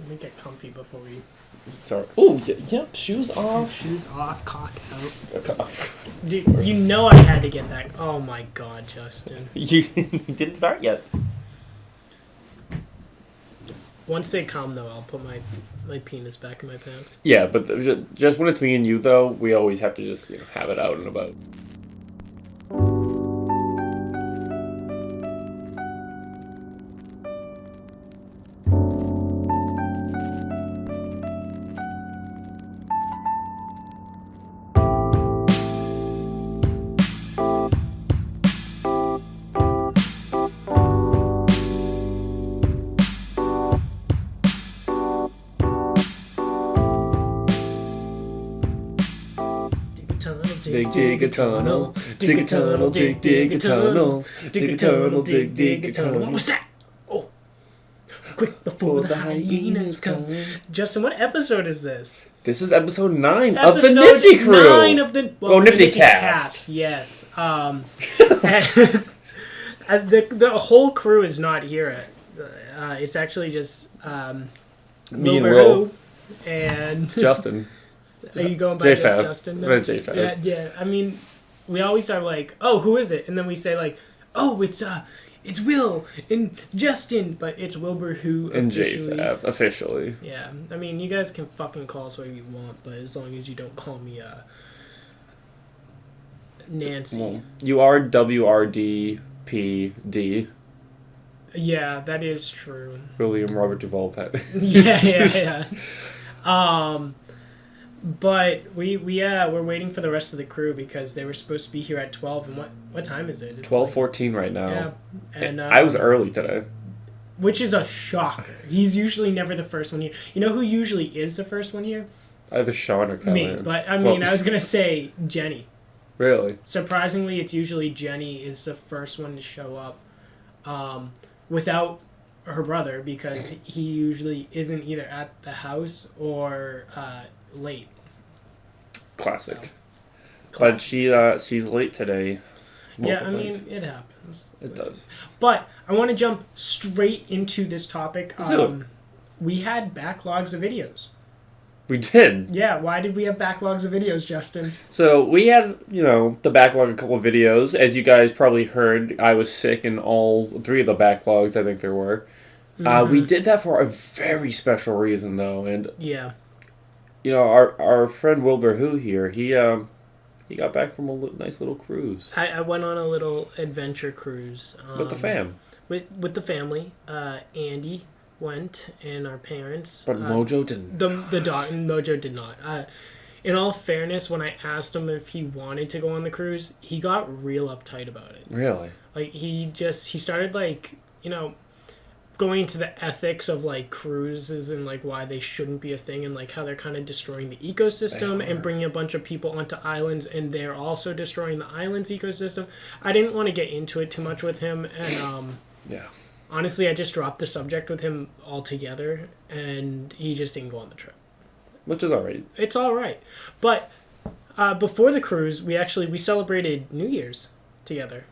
Let me get comfy before we... Sorry. Oh, yep, shoes off. Shoes off, cock out. Dude, you know I had to get that. Oh my god, Justin. You didn't start yet. Once they come, though, I'll put my penis back in my pants. Yeah, but just when it's me and you, though, we always have to just have it out and about. Dig a tunnel, dig a tunnel, dig a tunnel, dig a tunnel, dig a tunnel. What was that? Oh, quick before the hyenas come. Justin, what episode is this? This is episode 9 of the Nifty crew. 9 of the NiftyCast. Yes. And the whole crew is not here. It's actually just me and Wilber Will Who and Justin. Are you going by just J-Fav. Justin? No? J-Fav. Yeah. I mean, we always are like, oh, who is it? And then we say like, oh, it's Will and Justin, but it's Wilber Who And officially. J-Fav, officially. Yeah. I mean, you guys can fucking call us whatever you want, but as long as you don't call me Nancy. Well, you are WRDPD. Yeah, that is true. William Robert Duvall Pet. Yeah. But we're waiting for the rest of the crew because they were supposed to be here at 12. And what time is it? It's 12:14 right now. Yeah, and I was early today. Which is a shocker. He's usually never the first one here. You know who usually is the first one here? Either Sean or Calla. Me. But I mean, I was gonna say Jenny. Really? Surprisingly, it's usually Jenny is the first one to show up, without her brother because he usually isn't either at the house or late. Classic. But she's late today. Yeah, I mean, it happens. It does. But I want to jump straight into this topic. We had backlogs of videos. We did. Yeah, why did we have backlogs of videos, Justin? So we had, the backlog of a couple of videos. As you guys probably heard, I was sick in all 3 of the backlogs, I think there were. We did that for a very special reason, though. And yeah. Our friend Wilber Who here, he got back from a nice little cruise. I went on a little adventure cruise. With the fam. With the family. Andy went and our parents. But Mojo didn't. The dog, Mojo did not. In all fairness, when I asked him if he wanted to go on the cruise, he got real uptight about it. Really? Like, he started, going into the ethics of cruises and why they shouldn't be a thing and how they're kind of destroying the ecosystem and bringing a bunch of people onto islands and they're also destroying the island's ecosystem. I didn't want to get into it too much with him and yeah. Honestly, I just dropped the subject with him altogether and he just didn't go on the trip. Which is alright. It's alright. But before the cruise, we celebrated New Year's together.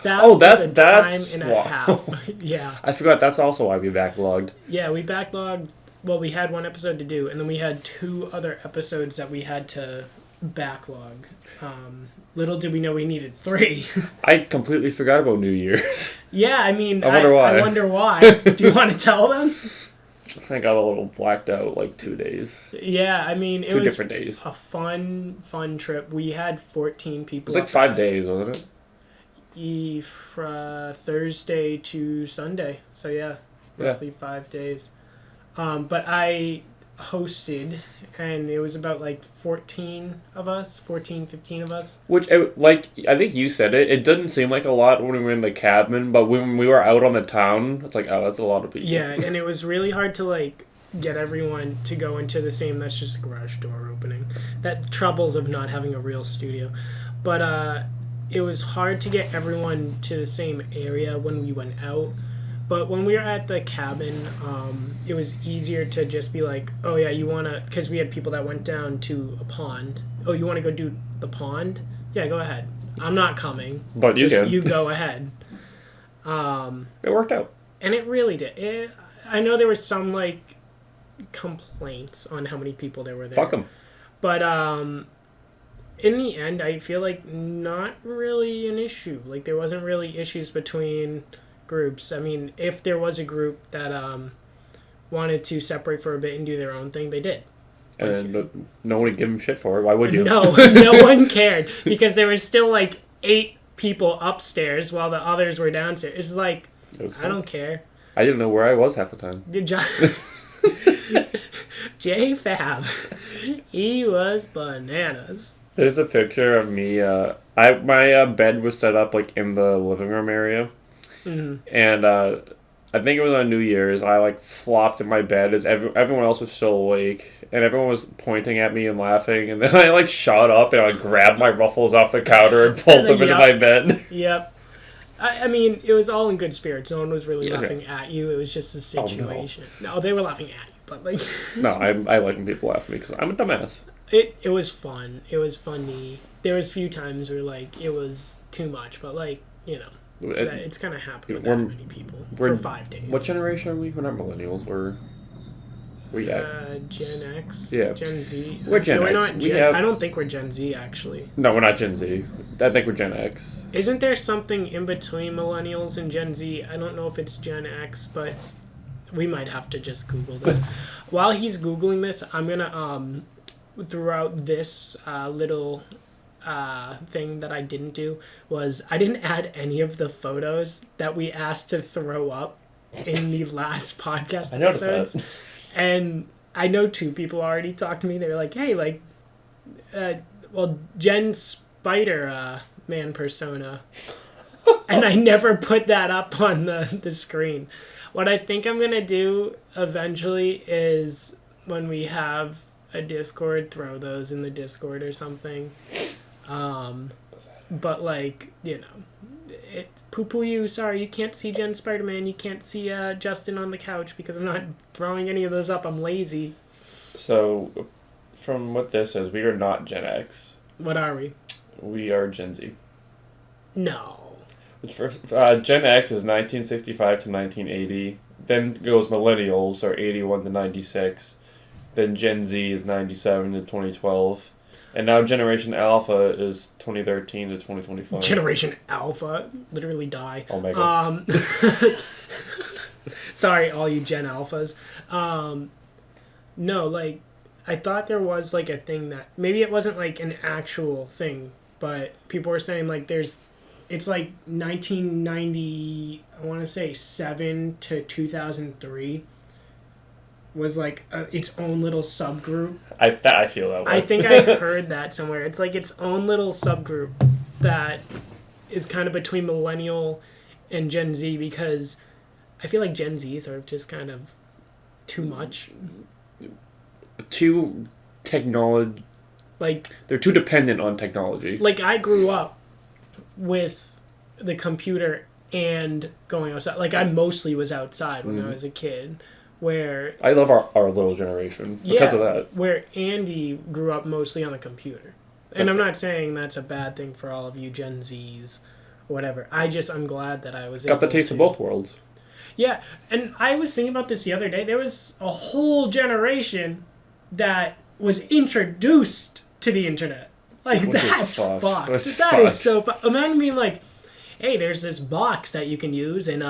That's time and a half. Yeah. I forgot that's also why we backlogged. Yeah, we backlogged. Well, we had 1 episode to do, and then we had 2 other episodes that we had to backlog. Little did we know we needed 3. I completely forgot about New Year's. Yeah, I mean, I wonder why. I wonder why. Do you want to tell them? I think I got a little blacked out 2 days. Yeah, I mean, it 2 was different days. A fun trip. We had 14 people. It was 5 days, wasn't it? Thursday to Sunday. So yeah, roughly 5 days. But I hosted, and it was about 15 of us. Which, I think you said it. It didn't seem like a lot when we were in the cabin, but when we were out on the town, it's that's a lot of people. Yeah, and it was really hard to get everyone to go into the same. That's just a garage door opening. That troubles of not having a real studio, but it was hard to get everyone to the same area when we went out. But when we were at the cabin, it was easier to just be like, oh yeah, you want to... Because we had people that went down to a pond. Oh, you want to go do the pond? Yeah, go ahead. I'm not coming. But you can. You go ahead. It worked out. And it really did. I know there was some, like, complaints on how many people there were there. Fuck them. But, in the end, I feel like not really an issue. Like, there wasn't really issues between groups. I mean, if there was a group that wanted to separate for a bit and do their own thing, they did. And no one would give them shit for it. Why would you? No, no one cared. Because there was still, like, 8 people upstairs while the others were downstairs. It's like, I don't care. I didn't know where I was half the time. Good job. J Fab. He was bananas. There's a picture of me. My bed was set up like in the living room area, and I think it was on New Year's. I like flopped in my bed as everyone else was still awake, and everyone was pointing at me and laughing. And then I like shot up and I grabbed my ruffles off the counter and pulled them into my bed. Yep. I mean, it was all in good spirits. No one was really laughing at you. It was just a situation. Oh, no, they were laughing at you, but like. No, I like when people laugh at me because I'm a dumbass. It was fun. It was funny. There was a few times where like it was too much, but like it's kind of happened with that many people for 5 days. What generation are we? We're not millennials. We're Gen X. Yeah. Gen Z. We're Gen X. We're not I don't think we're Gen Z actually. No, we're not Gen Z. I think we're Gen X. Isn't there something in between millennials and Gen Z? I don't know if it's Gen X, but we might have to just Google this. While he's Googling this, I'm gonna throughout this little thing that I didn't do was I didn't add any of the photos that we asked to throw up in the last podcast episodes. I noticed that. And I know 2 people already talked to me. They were like, hey, like, Jenn Spider-Man persona. And I never put that up on the screen. What I think I'm going to do eventually is when we have a Discord, throw those in the Discord or something. But like, poo-poo you, sorry, you can't see Jenn Spider-Man, you can't see Justin on the couch because I'm not throwing any of those up, I'm lazy. So, from what this says, we are not Gen X. What are we? We are Gen Z. No. Which Gen X is 1965 to 1980, then goes millennials are 81 to 96, then Gen Z is 97 to 2012, and now Generation Alpha is 2013 to 2025. Generation Alpha, literally die. Omega. Sorry, all you Gen Alphas. No, like, I thought there was, like, a thing that... Maybe it wasn't, like, an actual thing, but people were saying, like, it's, like, 1990... I want to say 7 to 2003 was, like, its own little subgroup. I feel that way. I think I heard that somewhere. It's, like, its own little subgroup that is kind of between millennial and Gen Z, because I feel like Gen Zs are just kind of too much. Too technology. Like, they're too dependent on technology. Like, I grew up with the computer and going outside. Like, I mostly was outside when I was a kid. Where I love our little generation because of that. Where Andy grew up mostly on the computer. And I'm not saying that's a bad thing for all of you Gen Zs or whatever. I'm glad that I was got the taste of both worlds. Yeah, and I was thinking about this the other day. There was a whole generation that was introduced to the internet. Like, that's fucked. That is so fucked. Imagine being like, hey, there's this box that you can use, and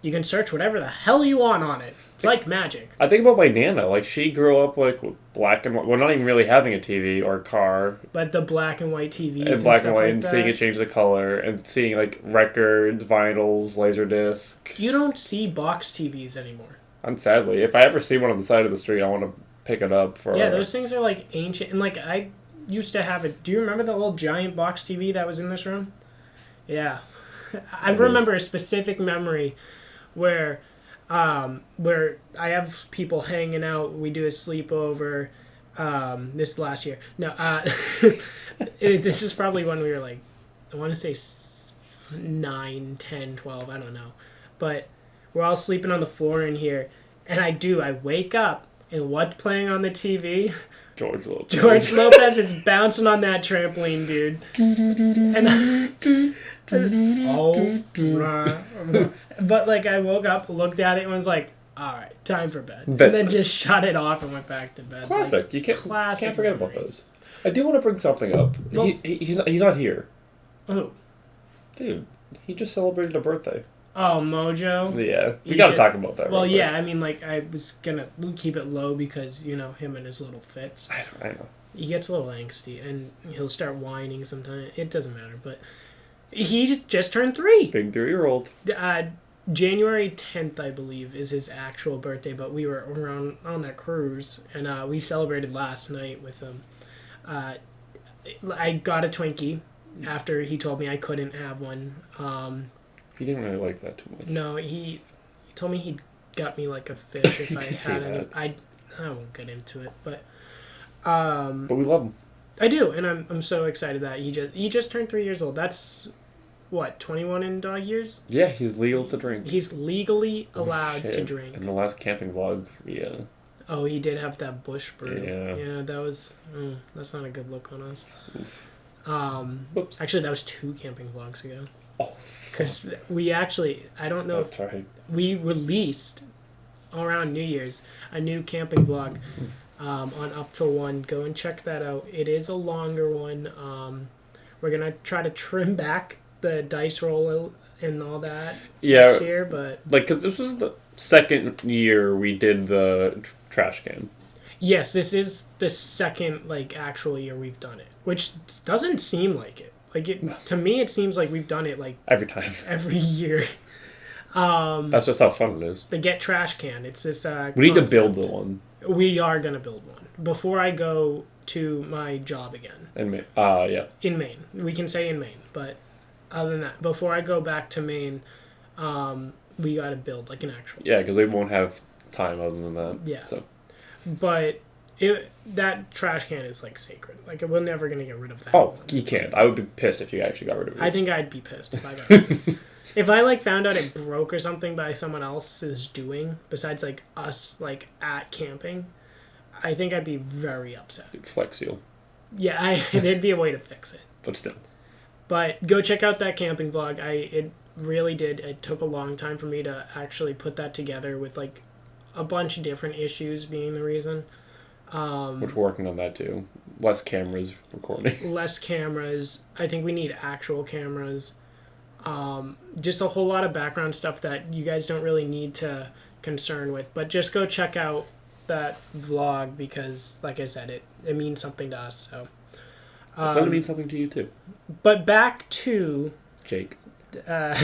you can search whatever the hell you want on it. It's like magic. I think about my Nana. Like, she grew up, like, with black and white. Well, not even really having a TV or a car. But the black and white TVs and black and white, and seeing it change the color, and seeing, like, records, vinyls, Laserdisc. You don't see box TVs anymore. And sadly, if I ever see one on the side of the street, I want to pick it up for... Yeah, those things are, like, ancient. And, like, I used to have it. Do you remember the little giant box TV that was in this room? Yeah. I remember a specific memory where I have people hanging out. We do a sleepover this last year. No, this is probably when we were like, I want to say 9, 10, 12, I don't know. But we're all sleeping on the floor in here. And I wake up, and what's playing on the TV? George Lopez. George Lopez is bouncing on that trampoline, dude. And but like, I woke up, looked at it, and was like, all right, time for bed. Bed. And then just shut it off and went back to bed. Classic. Like, You can't forget about memories. those. I do want to bring something up. Well, He's not here. Oh. Dude, he just celebrated a birthday. Oh, Mojo? Yeah. We got to talk about that. Well, real quick. yeah, I mean, like, I was going to keep it low because, you know, him and his little fits. I know. He gets a little angsty, and he'll start whining sometimes. It doesn't matter, but he just turned 3. Big 3-year-old. January 10th, I believe, is his actual birthday, but we were around on that cruise, and we celebrated last night with him. I got a Twinkie after he told me I couldn't have one. He didn't really like that too much. No, he told me he'd got me like a fish if I had it. I won't get into it, but we love him. I do, and I'm so excited that he just turned 3 years old. That's what, 21 in dog years? Yeah, he's legal to drink. He's legally allowed to drink. In the last camping vlog, yeah. Oh, he did have that bush brew. Yeah. Yeah, that was that's not a good look on us. Oof. Actually, that was 2 camping vlogs ago. Oh, because we actually, I don't know That's right. we released around New Year's a new camping vlog on Up Till 1. Go and check that out. It is a longer one. We're gonna try to trim back the dice roll and all that next year, but like, because this was the second year we did the trash can. Yes, this is the second like actual year we've done it, which doesn't seem like it. Like to me, it seems like we've done it like every year. That's just how fun it is. The Get Trash Can. It's this. We need to build the one. We are gonna build one before I go to my job again. In Maine. Yeah. In Maine, we can say in Maine, but other than that, before I go back to Maine, we got to build like an actual. Yeah, because we won't have time other than that. Yeah. So. But that trash can is like sacred. Like we're never gonna get rid of that. Oh, you can't. I would be pissed if you actually got rid of it. I think I'd be pissed if I got rid of it. If I like found out it broke or something by someone else's doing, besides like us like at camping, I think I'd be very upset. Flex seal. Yeah, there'd be a way to fix it. But still. But go check out that camping vlog. It really did. It took a long time for me to actually put that together with like a bunch of different issues being the reason. Which we're working on that too. Less cameras recording. Less cameras. I think we need actual cameras. Just a whole lot of background stuff that you guys don't really need to concern with. But just go check out that vlog because, like I said, it means something to us. So That'll mean something to you too. But back to Jake. I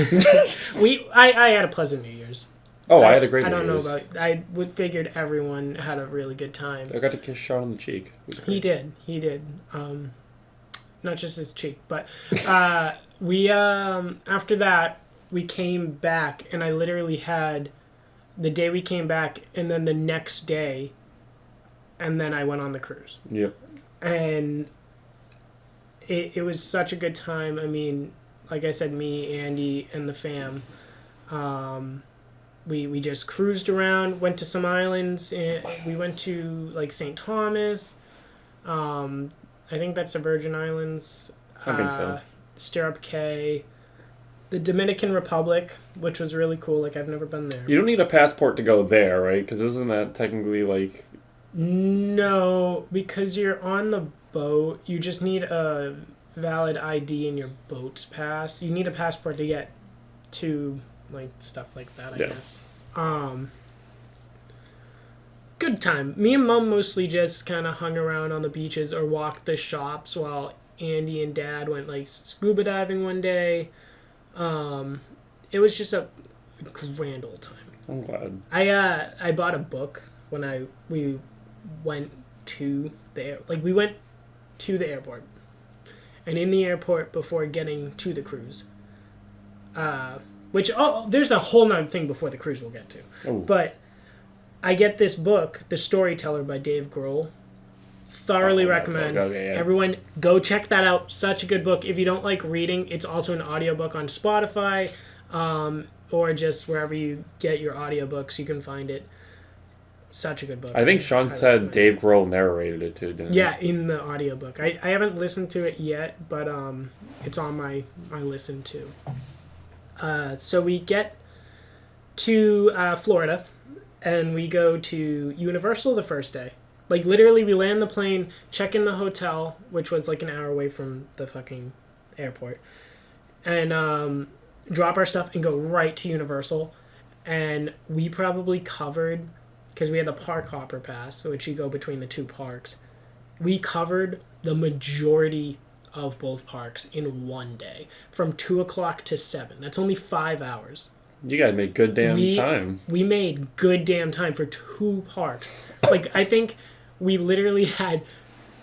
had a pleasant New Year's. Oh, I had a great New Year's. I don't know about. figured everyone had a really good time. I got to kiss Sean on the cheek. It was great. He did. Not just his cheek, but we after that we came back, and I literally had the day we came back, and then the next day, and then I went on the cruise. Yep. And it was such a good time. I mean, like I said, me, Andy, and the fam. We just cruised around, went to some islands. We went to like St. Thomas. I think that's the Virgin Islands. I think so. Stirrup Cay. The Dominican Republic, which was really cool. Like, I've never been there. You don't need a passport to go there, right? Because isn't that technically like... No, because you're on the boat. You just need a valid ID in your boat's pass. You need a passport to get to... like stuff like that, I guess. Good time. Me and Mom mostly just kind of hung around on the beaches or walked the shops while Andy and Dad went like scuba diving one day. It was just a grand old time. I'm glad. I bought a book when we went to we went to the airport, and in the airport before getting to the cruise. Which, there's a whole nother thing before the cruise we'll get to. Oh. But I get this book, The Storyteller by Dave Grohl. Thoroughly recommend. Okay, yeah. Everyone, go check that out. Such a good book. If you don't like reading, it's also an audiobook on Spotify or just wherever you get your audiobooks. You can find it. Such a good book. I think Sean said Dave Grohl narrated it too, didn't he? Yeah, in the audiobook. I haven't listened to it yet, but it's on my listen to. So we get to Florida, and we go to Universal the first day. Like, literally, we land the plane, check in the hotel, which was like an hour away from the fucking airport, and drop our stuff and go right to Universal. And we probably covered, because we had the park hopper pass, so which you go between the two parks. We covered the majority of both parks in one day, from 2 o'clock to 7. That's only 5 hours. You guys made good damn time. We made good damn time for 2 parks. Like, I think we literally had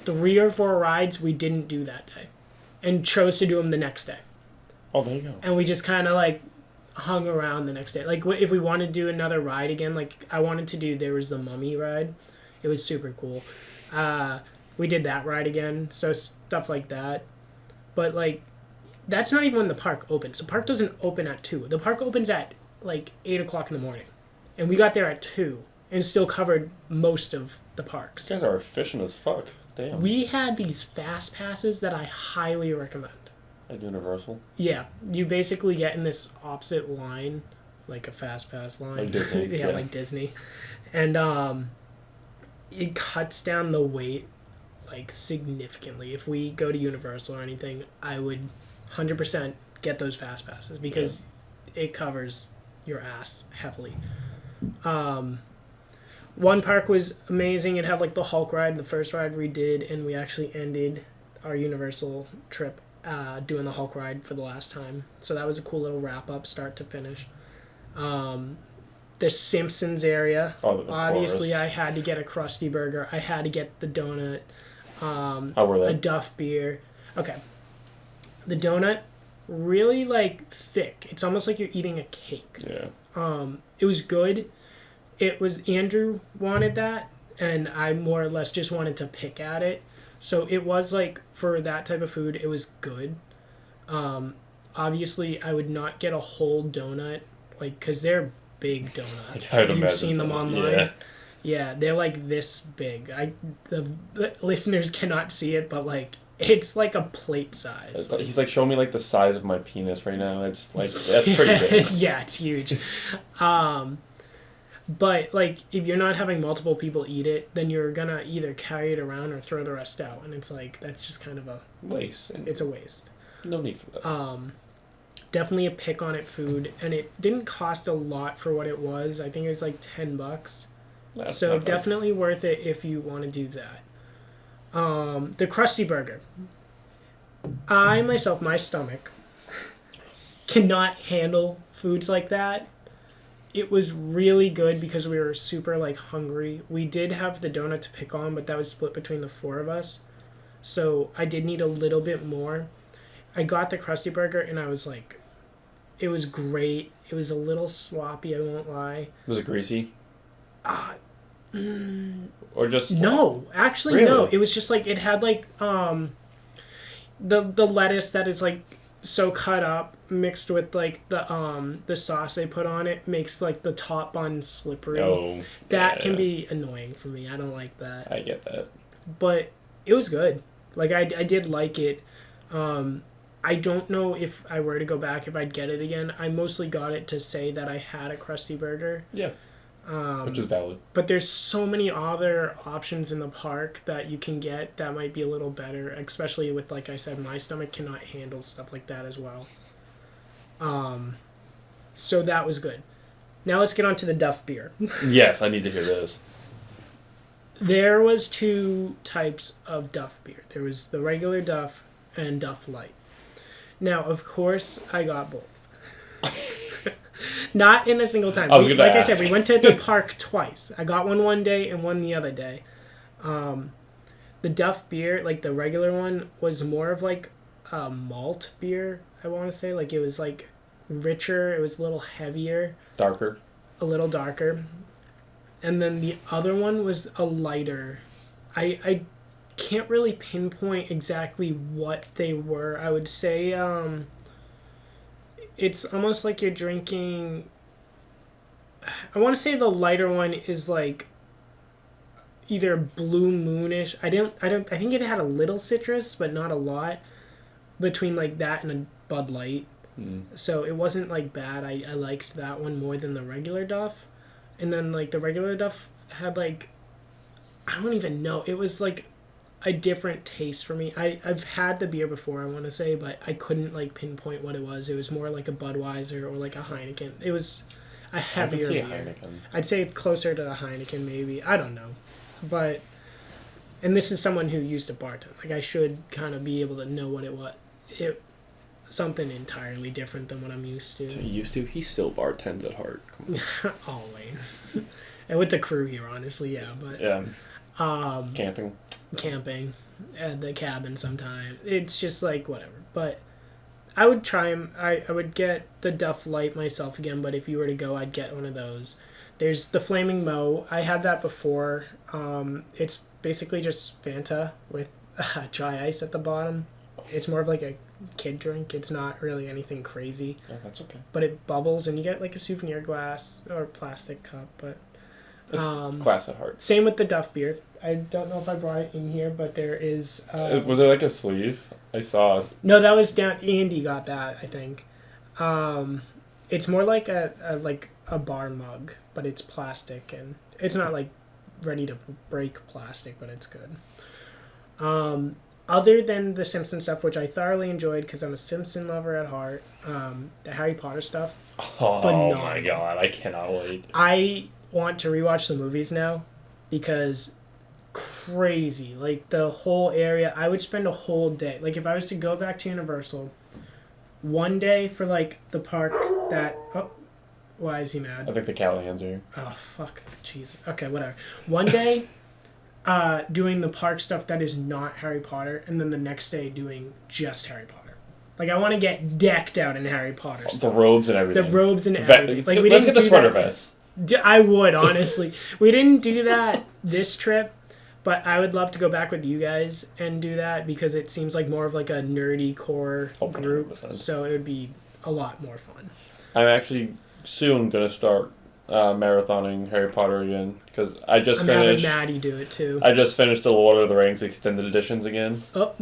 3 or 4 rides we didn't do that day, and chose to do them the next day. Oh, there you go. And we just kind of like hung around the next day. Like, if we wanted to do another ride again, like I wanted to do, there was the Mummy ride. It was super cool. We did that ride again, so stuff like that. But like, that's not even when the park opens. The park doesn't open at 2. The park opens at like 8 o'clock in the morning, and we got there at 2 and still covered most of the parks. You guys are efficient as fuck. Damn. We had these fast passes that I highly recommend. At Universal? Yeah, you basically get in this opposite line, like a fast pass line. Like Disney. Yeah, like Disney. And it cuts down the wait, like, significantly. If we go to Universal or anything, I would 100% get those fast passes, because it covers your ass heavily. One park was amazing. It had, like, the Hulk ride, the first ride we did, and we actually ended our Universal trip doing the Hulk ride for the last time. So that was a cool little wrap-up, start to finish. The Simpsons area. Oh, obviously, course. I had to get a Krusty Burger. I had to get the donut. How were they? A Duff beer. Okay. The donut, really, like, thick. It's almost like you're eating a cake. Yeah. It was good. It was, Andrew wanted that, and I more or less just wanted to pick at it. So it was, like, for that type of food, it was good. Obviously, I would not get a whole donut, like, because they're big donuts. You've seen them online. Yeah, they're, like, this big. The listeners cannot see it, but, like, it's like a plate size. He's, like, showing me, like, the size of my penis right now. It's, like, that's pretty big. Yeah, it's huge. But, like, if you're not having multiple people eat it, then you're gonna either carry it around or throw the rest out. And it's like, that's just kind of a waste. It's a waste. No need for that. Definitely a pick on it food. And it didn't cost a lot for what it was. I think it was like $10. That's so definitely worth it if you want to do that. The Krusty Burger. I, myself, my stomach cannot handle foods like that. It was really good because we were super, like, hungry. We did have the donut to pick on, but that was split between the 4 of us. So I did need a little bit more. I got the Krusty Burger, and I was like, it was great. It was a little sloppy, I won't lie. Was it greasy? Or just... No, actually, really? No. It was just, like, it had, like, the lettuce that is, like, so cut up, mixed with, like, the sauce they put on it, makes, like, the top bun slippery. Oh, that can be annoying for me. I don't like that. I get that. But it was good. Like, I did like it. I don't know if I were to go back, if I'd get it again. I mostly got it to say that I had a Krusty Burger. Yeah. Which is valid. But there's so many other options in the park that you can get that might be a little better, especially with, like I said, my stomach cannot handle stuff like that as well. So that was good. Now let's get on to the Duff beer. Yes, I need to hear this. There was 2 types of Duff beer. There was the regular Duff and Duff Light. Now, of course, I got both. Not in a single time. I said, we went to the park twice. I got one day and one the other day. The Duff beer, like the regular one, was more of like a malt beer, I want to say. Like, it was like richer. It was a little heavier. Darker. A little darker. And then the other one was a lighter. I can't really pinpoint exactly what they were. I would say it's almost like you're drinking... I want to say the lighter one is like either Blue Moonish. I think it had a little citrus, but not a lot, between like that and a Bud Light. So it wasn't like bad. I liked that one more than the regular Duff. and then like the regular Duff had like, I don't even know. It was like a different taste for me. I've had the beer before, I want to say, but I couldn't like pinpoint what it was. It was more like a Budweiser or like a Heineken. It was a heavier beer. Heineken. I'd say it's closer to the Heineken, maybe. I don't know, but and this is someone who used to bartend. Like I should kind of be able to know what it was. It something entirely different than what I'm used to. He still bartends at heart. Always, and with the crew here, honestly, yeah. But yeah, camping at the cabin sometime. It's just like whatever. But I would try them. I would get the Duff Light myself again, but if you were to go, I'd get one of those. There's the Flaming Moe. I had that before. It's basically just Fanta with dry ice at the bottom. It's more of like a kid drink. It's not really anything crazy. Yeah, that's okay. But it bubbles, and you get like a souvenir glass or plastic cup. But class at heart. Same with the Duff beer. I don't know if I brought it in here, but there is... was there like a sleeve? I saw... No, that was down... Andy got that, I think. It's more like a bar mug, but it's plastic, and it's not like ready to break plastic, but it's good. Other than the Simpson stuff, which I thoroughly enjoyed because I'm a Simpson lover at heart, the Harry Potter stuff, phenomenal. Oh my god, I cannot wait. I want to rewatch the movies now because... crazy. Like the whole area, I would spend a whole day. Like if I was to go back to Universal one day for like the park that why is he mad? I think the Callahan's are here. Oh fuck, jeez. Okay, whatever. One day doing the park stuff that is not Harry Potter, and then the next day doing just Harry Potter. Like I want to get decked out in Harry Potter stuff. The robes and everything. The robes and everything. Like let's get the sweater vest. I would, honestly. We didn't do that this trip. But I would love to go back with you guys and do that because it seems like more of like a nerdy core group. 100%. So it would be a lot more fun. I'm actually soon going to start marathoning Harry Potter again because I just finished... I'm having Maddie do it too. I just finished the Lord of the Rings extended editions again. Oh,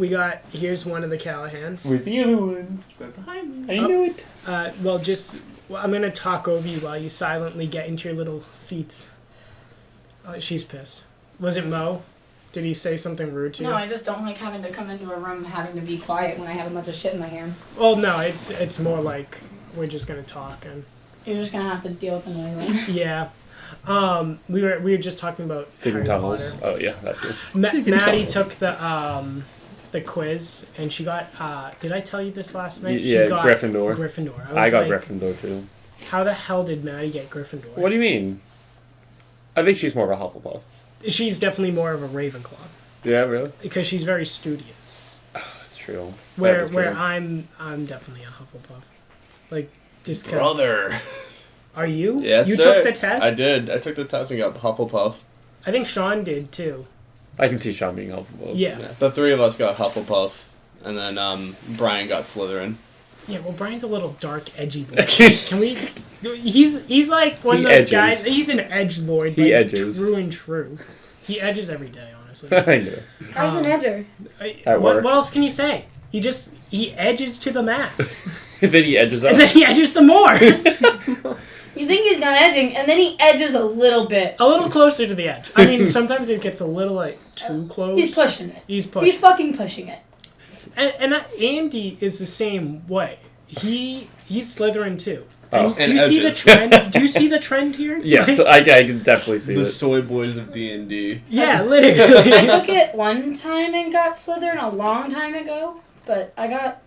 here's one of the Callahans. Where's the other one? Right behind me. I knew it. I'm going to talk over you while you silently get into your little seats. She's pissed. Was it Mo? Did he say something rude to you? No, I just don't like having to come into a room having to be quiet when I have a bunch of shit in my hands. Well, no, it's more like we're just gonna talk and you're just gonna have to deal with the noise. Yeah, we were just talking about digging tunnels. Potter. Oh yeah, that's good. Maddie took the quiz and she got. Did I tell you this last night? Yeah, she got Gryffindor. Gryffindor. I got Gryffindor too. How the hell did Maddie get Gryffindor? What do you mean? I think she's more of a Hufflepuff. She's definitely more of a Ravenclaw. Yeah, really? Because she's very studious. Oh, that's true. Where I'm definitely a Hufflepuff. Like just cause. Brother. Are you? Yes, you sir. took the test? I did. I took the test and got Hufflepuff. I think Sean did too. I can see Sean being Hufflepuff. Yeah. The three of us got Hufflepuff, and then Brian got Slytherin. Yeah, well, Brian's a little dark, edgy boy. Can we? He's like one of those guys. He's an edgelord. He edges. True and true. He edges every day, honestly. I know. Guy's an edger. What else can you say? He edges to the max. And then he edges up. And then he edges some more. You think he's not edging, and then he edges a little bit. A little closer to the edge. I mean, sometimes it gets a little like too close. He's pushing it. He's pushing. He's fucking pushing it. And Andy is the same way. He's Slytherin too. Oh. Do you see the trend? Do you see the trend here? Yes, I can definitely see the it. soy boys of D&D. Yeah, literally. I took it one time and got Slytherin a long time ago, but I got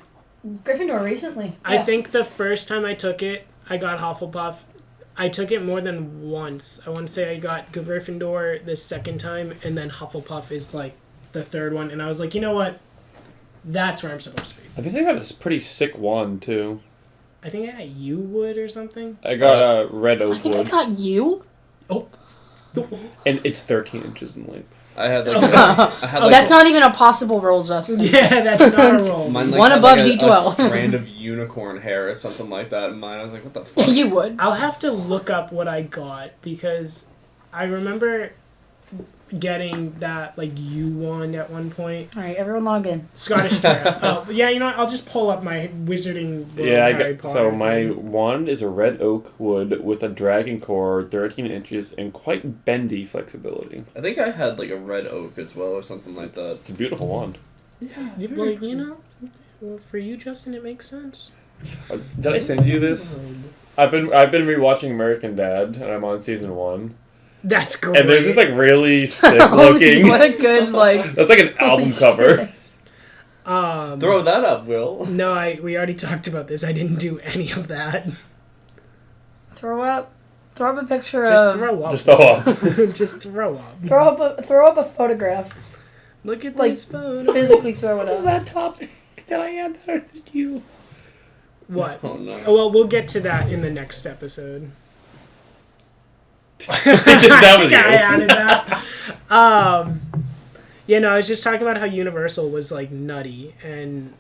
Gryffindor recently. I think the first time I took it, I got Hufflepuff. I took it more than once. I want to say I got Gryffindor the second time, and then Hufflepuff is like the third one. And I was like, you know what? That's where I'm supposed to be. I think they got a pretty sick wand, too. I think I got U wood or something. I got red oak I think wood. I got you. Oh. And it's 13 inches in length. I had That's not even a possible roll, Justin. Yeah, that's not a roll. Mine, One had above a D12. strand of unicorn hair or something like that in mine. I was like, what the fuck? You would. I'll have to look up what I got because I remember getting that like U wand at one point. All right, everyone log in. Scottish Tarot. Oh, yeah, you know what? I'll just pull up my Wizarding World Harry Potter. So my wand is a red oak wood with a dragon core, 13 inches, and quite bendy flexibility. I think I had like a red oak as well or something like that. It's a beautiful wand. Yeah, like, you know, well, for you, Justin, it makes sense. Did I send you this? I've been rewatching American Dad, and I'm on season 1. That's great. And there's this like really sick looking. What a good like. That's like an album cover. Throw that up, Will. No, we already talked about this. I didn't do any of that. Throw up a picture Just of. throw up. Just throw up. Just throw up. Throw up a photograph. Look at Like, this photo. Physically throw it What is up. that topic? Did I add that or did you? What? Oh no. Oh, well, we'll get to that in the next episode. That was I you. added that. Yeah, no, I was just talking about how Universal was like nutty, and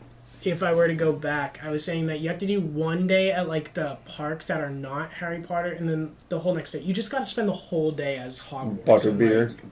if I were to go back, I was saying that you have to do one day at like the parks that are not Harry Potter, and then the whole next day. You just got to spend the whole day as Hogwarts. Butterbeer. And, like,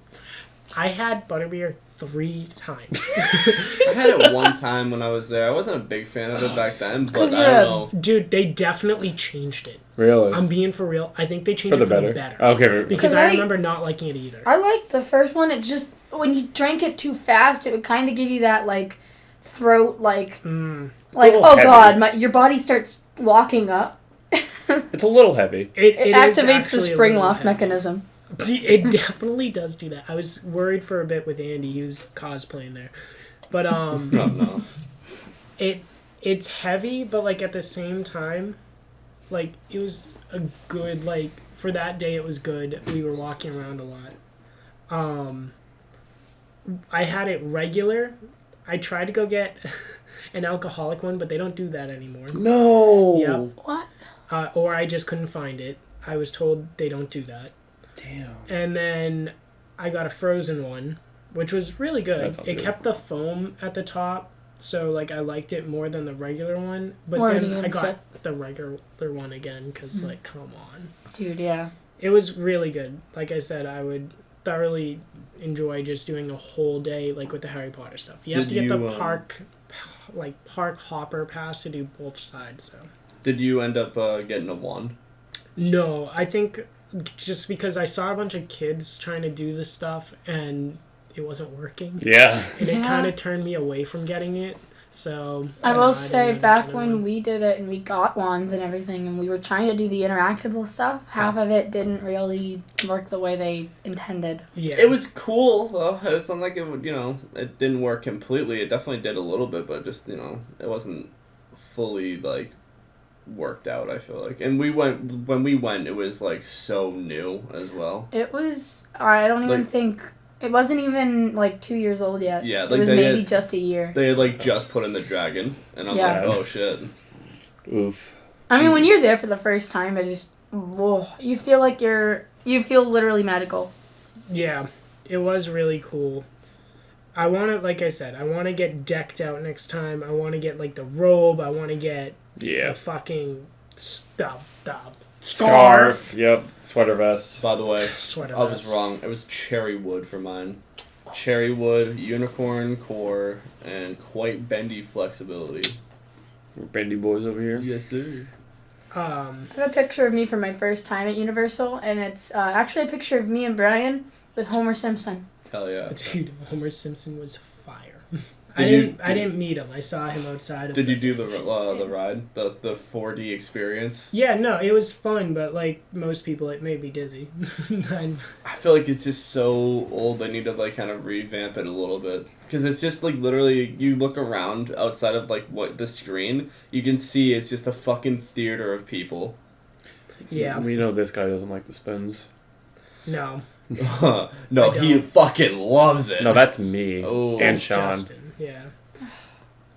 I had butterbeer 3 times. I had it one time when I was there. I wasn't a big fan of it back then, but 'Cause I you're don't know. Dude, they definitely changed it. Really? I'm being for real. I think they changed For it the for better. the better. Okay. Because 'Cause I I- remember not liking it either. I liked the first one. It just when you drank it too fast, it would kind of give you that like throat like Mm. like little oh heavy. god, your body starts locking up. It's a little heavy. It is activates the actually a spring little lock heavy. mechanism. It definitely does do that. I was worried for a bit with Andy. He was cosplaying there. But Oh no. it's heavy, but like at the same time, like it was a good like for that day it was good. We were walking around a lot. I had it regular. I tried to go get an alcoholic one, but they don't do that anymore. No. Yep. What? Or I just couldn't find it. I was told they don't do that. Damn. And then I got a frozen one, which was really good. That sounds It good. kept the foam at the top, so like I liked it more than the regular one. But More then even I got sip. the regular one again because like come on, Dude, yeah. it was really good. Like I said, I would thoroughly enjoy just doing a whole day like with the Harry Potter stuff. You have Did to get you, the park hopper pass to do both sides. So Did you end up getting a wand? no, I think just because I saw a bunch of kids trying to do this stuff and it wasn't working. Yeah. And it Yeah. kind of turned me away from getting it. So I will say, didn't back get when one. we did it and we got wands and everything, and we were trying to do the interactable stuff, half of it didn't really work the way they intended. Yeah, It was cool though. It's not like it would, it didn't work completely. It definitely did a little bit, but just, it wasn't fully like worked out, I feel like. And when we went, it was like so new as well. It was, I don't even Like- think, it wasn't even like 2 years old yet. Yeah, it like was they maybe had- just a year. They had like just put in the dragon, and I was Yeah. like, oh shit. Oof. I mean, when you're there for the first time, it just, whoa, you feel like you feel literally magical. yeah, it was really cool. I want to, like I said, I want to get decked out next time. I want to get like the robe. I want to get Yeah. the fucking scarf. Yep. Sweater vest. By the way, Sweater I was vest. wrong. It was cherry wood for mine. Cherry wood, unicorn core, and quite bendy flexibility. We're bendy boys over here. Yes, sir. I have a picture of me from my first time at Universal, and it's actually a picture of me and Brian with Homer Simpson. Hell yeah. Dude, Homer Simpson was fire. Did I didn't meet him. I saw him outside. Of Did you do the ride, the 4D experience? Yeah, no, it was fun, but like most people, it made me dizzy. And I feel like it's just so old. They need to like kind of revamp it a little bit because it's just like literally you look around outside of like what the screen, you can see it's just a fucking theater of people. yeah, We know this guy doesn't like the spins. no, No, I he don't. fucking loves it. No, that's me. Oh. And it's Sean. Justin. Yeah.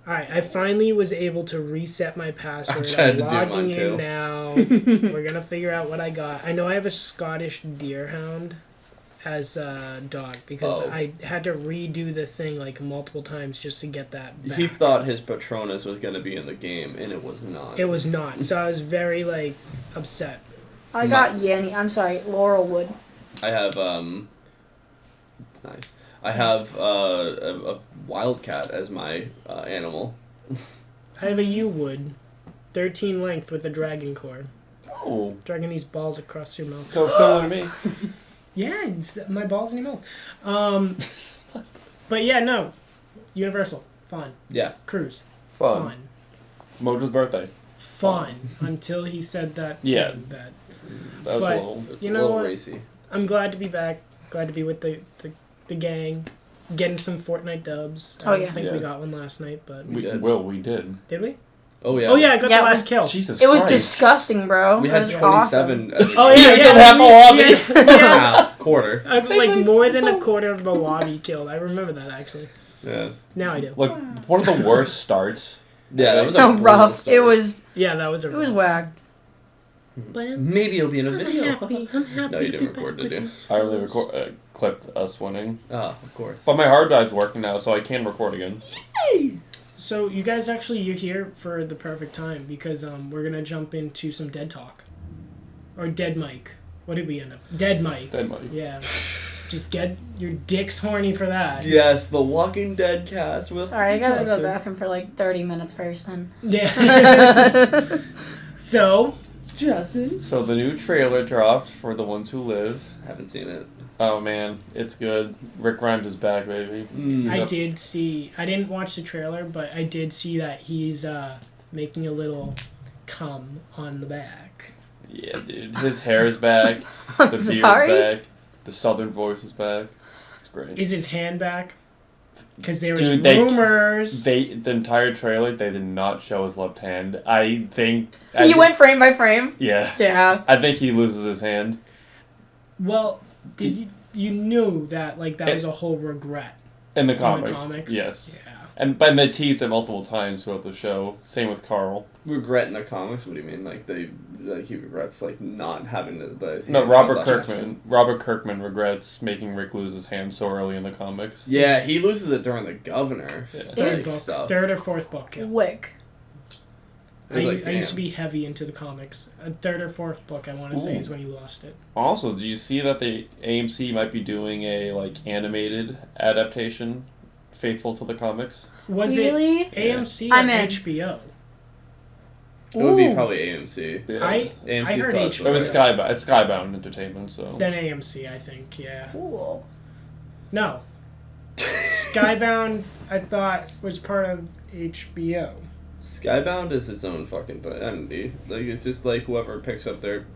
All right, I finally was able to reset my password. tried I'm to do mine logging too. in now. We're gonna figure out what I got. I know I have a Scottish Deerhound as a dog because Oh. I had to redo the thing like multiple times just to get that back. He thought his Patronus was gonna be in the game, and it was not. It was not, so I was very like upset. I got Yanny. I'm sorry, Laurelwood. I have Nice. I have a wildcat as my animal. I have a U-wood, 13 length with a dragon cord. Oh. Dragging these balls across your mouth. So similar to me. Yeah, it's my balls in your mouth. But yeah, no. Universal. Fun. Yeah. Cruise. Fun. Fun. Mojo's birthday. Fun. Until he said that. Yeah. thing that. That was But- a little... It's You a know little what? racy. I'm glad to be back. Glad to be with the gang. Getting some Fortnite dubs. Oh, I yeah. don't think we Yeah. got one last night, but... We did. We did. Did we? Oh yeah. Oh yeah, I got Yeah, the it last was- kill. Jesus It was Christ. disgusting, bro. We It had was 27. awesome. Oh You yeah, killed half the lobby. Yeah. Half quarter. I was like more than a quarter of the lobby killed. I remember that actually. Yeah. Now I do. Like, one of the worst starts. Yeah, that was No, a rough. start. It was Yeah, that was a. it was rough. whacked. But Maybe it'll be in a I'm video. happy. I'm happy. No, you to didn't be record, back did with I only fellas. clipped us winning. Ah, of course. But my hard drive's working now, so I can record again. So you guys you're here for the perfect time because we're gonna jump into some dead talk, or dead mic. What did we end up? Dead mic. Dead Mike. Yeah. Just get your dicks horny for that. Yes, the Walking Dead cast with. Sorry, I gotta go to the Justin. bathroom for like 30 minutes first then. Yeah. So Justin. So the new trailer dropped for The Ones Who Live. Haven't seen it. Oh man, it's good. Rick Grimes is back, baby. I Yep. did see. I didn't watch the trailer, but I did see that he's making a little cum on the back. Yeah, dude. His hair is back. I'm The beard sorry. is back. The southern voice is back. It's great. Is his hand back? Because there was Dude, rumors. The entire trailer, they did not show his left hand. I think... You went frame by frame? Yeah. Yeah. I think he loses his hand. Well, did you knew that that was a whole regret In the in comic. the comics? Yes. Yeah. And they teased it multiple times throughout the show. Same with Carl. Regret in the comics? What do you mean? He regrets not having the No, hand Robert on Kirkman. Justin. Robert Kirkman regrets making Rick lose his hand so early in the comics. Yeah, he loses it during the governor. Yeah. Third book, Stuff. third or fourth book. Yeah. Wick. It was I used to damn. be heavy into the comics. A third or fourth book, I want to say, Ooh. is when he lost it. Also, do you see that the AMC might be doing a animated adaptation faithful to the comics? Was Really? it AMC I'm or in. HBO? It would be Ooh. probably AMC. Yeah. I AMC's heard thoughts HBO. It was Skybound. It's Skybound Entertainment, so. Then AMC, I think. Yeah. Cool. No. Skybound, I thought, was part of HBO. Skybound is its own fucking entity. It's just whoever picks up their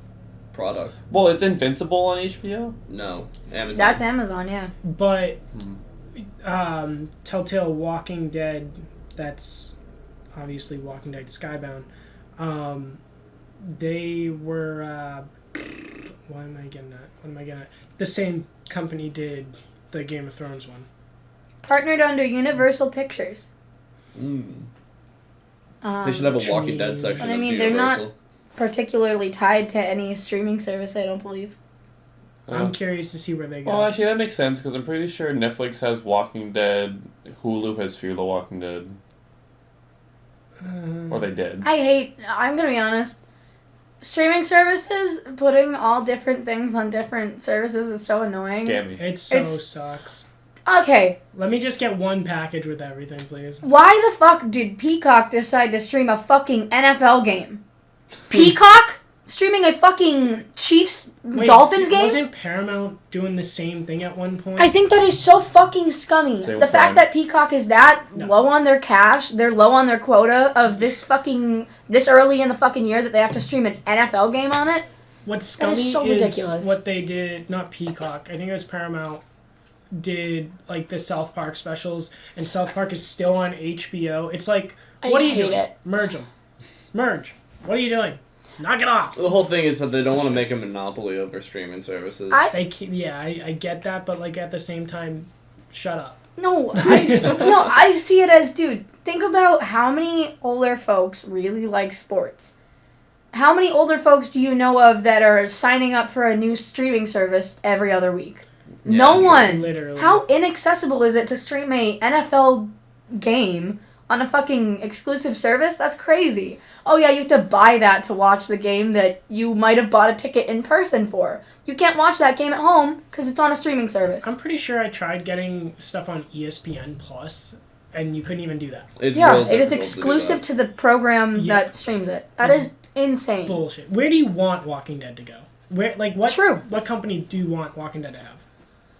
product. Well, is Invincible on HBO? No, Amazon. That's Amazon, yeah. But Hmm. Telltale Walking Dead, that's obviously Walking Dead Skybound. They were why am I getting that? The same company did the Game of Thrones one. Partnered under Universal Pictures. They should have a Walking Dead section. But I of mean, they're not- Universal. Particularly tied to any streaming service, I don't believe. I'm curious to see where they go. Well, actually, that makes sense because I'm pretty sure Netflix has Walking Dead, Hulu has Fear the Walking Dead, or they did. I'm gonna be honest, streaming services, putting all different things on different services is so annoying. Scammy. It so It's- sucks. Okay, Let me just get one package with everything, please. why the fuck did Peacock decide to stream a fucking NFL game? Peacock? Streaming a fucking Chiefs Dolphins game? Wasn't Paramount doing the same thing at one point? I think that is so fucking scummy. Same The with fact Prime. that Peacock is that No. low on their cash, they're low on their quota of this early in the fucking year that they have to stream an NFL game on it. What's That scummy is so is ridiculous. what they did, not Peacock, I think it was Paramount, did the South Park specials, and South Park is still on HBO. It's like, I what are you hate doing? it. Merge them. Merge. What are you doing? Knock it off. The whole thing is that they don't want to make a monopoly over streaming services. I get that, but at the same time, shut up. No, I see it as, dude, think about how many older folks really like sports. How many older folks do you know of that are signing up for a new streaming service every other week? No Yeah, one. Literally. How inaccessible is it to stream a NFL game on a fucking exclusive service? That's crazy. Oh yeah, you have to buy that to watch the game that you might have bought a ticket in person for. You can't watch that game at home because it's on a streaming service. I'm pretty sure I tried getting stuff on ESPN Plus, and you couldn't even do that. It's yeah, real it is difficult exclusive to the program that streams it. That is insane. Bullshit. Where do you want Walking Dead to go? Where, like, what? True. What company do you want Walking Dead to have?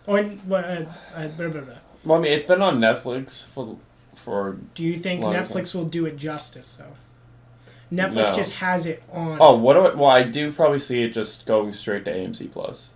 Or what? Blah, blah, blah. Well, I mean, it's been on Netflix for. Do you think long Netflix will do it justice though? Netflix No. just has it on. Oh, well, I do probably see it just going straight to AMC Plus.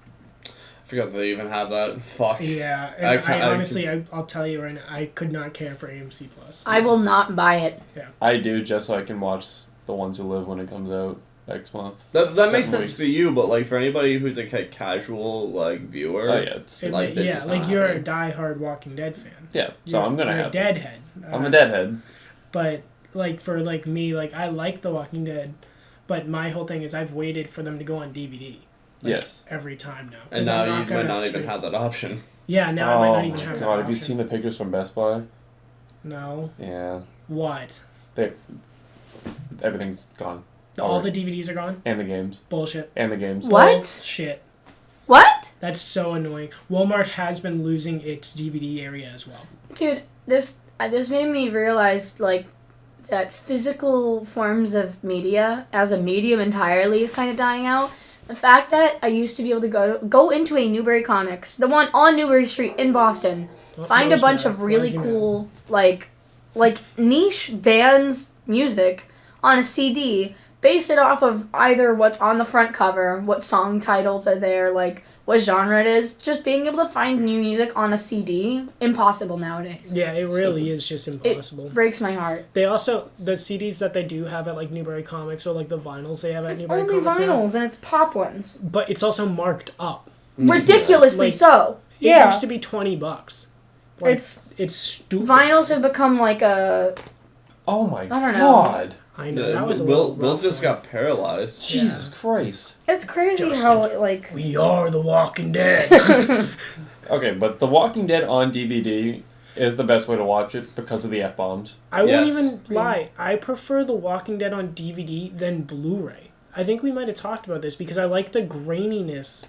I forgot they even have that. Fuck. Yeah, and I honestly, I'll tell you right now, I could not care for AMC Plus. I will not buy it. Yeah. I do, just so I can watch The Ones Who Live when it comes out next month. That makes 7 sense weeks. for you, but like for anybody who's like a casual like viewer. Oh yeah, it's, Like, this is not you're happening. a diehard Walking Dead fan. yeah. So I'm gonna you're have. a deadhead. I'm a deadhead. But like for like me, like I like The Walking Dead, but my whole thing is I've waited for them to go on DVD. Like, Yes. every time now. And now you might not even have that option. Yeah, now I might not Oh even my have that god! Have you option. seen the pictures from Best Buy? No. Yeah, What? everything's gone. All the DVDs are gone? And the games. Bullshit. And the games. What? Shit. What? That's so annoying. Walmart has been losing its DVD area as well. Dude, this made me realize, like, that physical forms of media as a medium entirely is kind of dying out. The fact that I used to be able to go into a Newbury Comics, the one on Newbury Street in Boston, find a bunch of really cool, like niche bands' music on a CD, base it off of either what's on the front cover, what song titles are there, like what genre it is. Just being able to find new music on a CD, impossible nowadays. Yeah, it really is just impossible. It breaks my heart. They also, the CDs that they do have at like Newbury Comics or like the vinyls they have at It's Newbury only Comics. vinyls and it's pop ones. But it's also marked up. Ridiculously Like, so. It Yeah. used to be $20. Like, it's stupid. Vinyls have become like a... Oh my don't know. god! I know, that was a Will little rough just one. got paralyzed. Jesus Christ. It's crazy Justin. how, like... We are the Walking Dead. Okay, but The Walking Dead on DVD is the best way to watch it because of the F-bombs. I won't Yes. even lie. I prefer The Walking Dead on DVD than Blu-ray. I think we might have talked about this because I like the graininess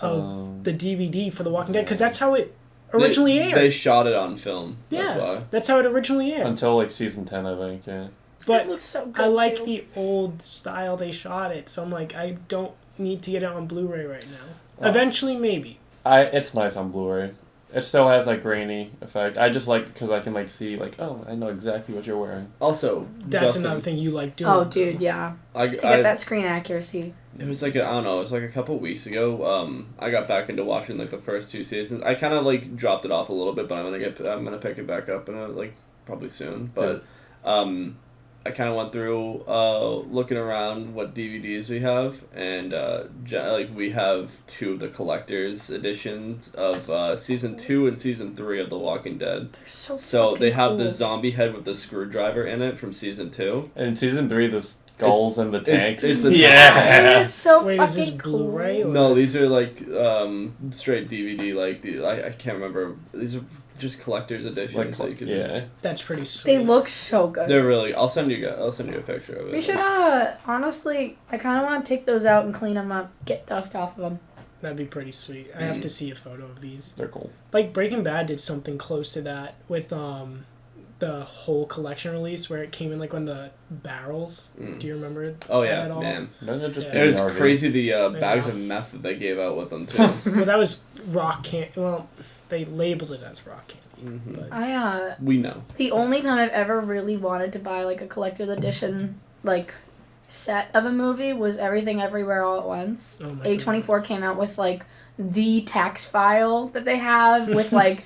of the DVD for The Walking Dead because that's how it originally aired. They shot it on film. That's yeah, why. that's how it originally aired. Until like season 10, I think, yeah. But it looks so good, I like too. the old style they shot it, so I'm like, I don't need to get it on Blu-ray right now. Eventually, maybe. It's nice on Blu-ray. It still has that grainy effect. I just like it because I can like see like, oh, I know exactly what you're wearing. Also, That's Justin, another thing you like doing. Oh, dude, yeah. I To get that screen accuracy. It was like I don't know. It was like a couple weeks ago. I got back into watching like the first 2 seasons. I kind of like dropped it off a little bit, but I'm gonna pick it back up and like probably soon. But I kind of went through looking around what DVDs we have, and like we have 2 of the collector's editions of season 2 and season 3 of The Walking Dead. They're so So they have cool. the zombie head with the screwdriver in it from season 2. And in season 3, the skulls and the tanks. it's the It yeah. is so Wait, fucking is this cool. Blu-ray? Or? No, these are like straight DVD. Like I can't remember. These are just collector's editions. that you could yeah. That's pretty sweet. They look so good. They're really. I'll send you a picture of it. We should, honestly, I kind of want to take those out and clean them up, get dust off of them. That'd be pretty sweet. I have to see a photo of these. They're cool. Like Breaking Bad did something close to that with the whole collection release where it came in like on the barrels. Do you remember? Oh that yeah, at all? man. Doesn't it just Yeah. be It was an RV? crazy the bags of meth that they gave out with them too. Well, that was rock candy. Well, they labeled it as rock candy. But We know. The only time I've ever really wanted to buy like a collector's edition like set of a movie was Everything Everywhere All at Once. Oh my A24 came out with like the tax file that they have with like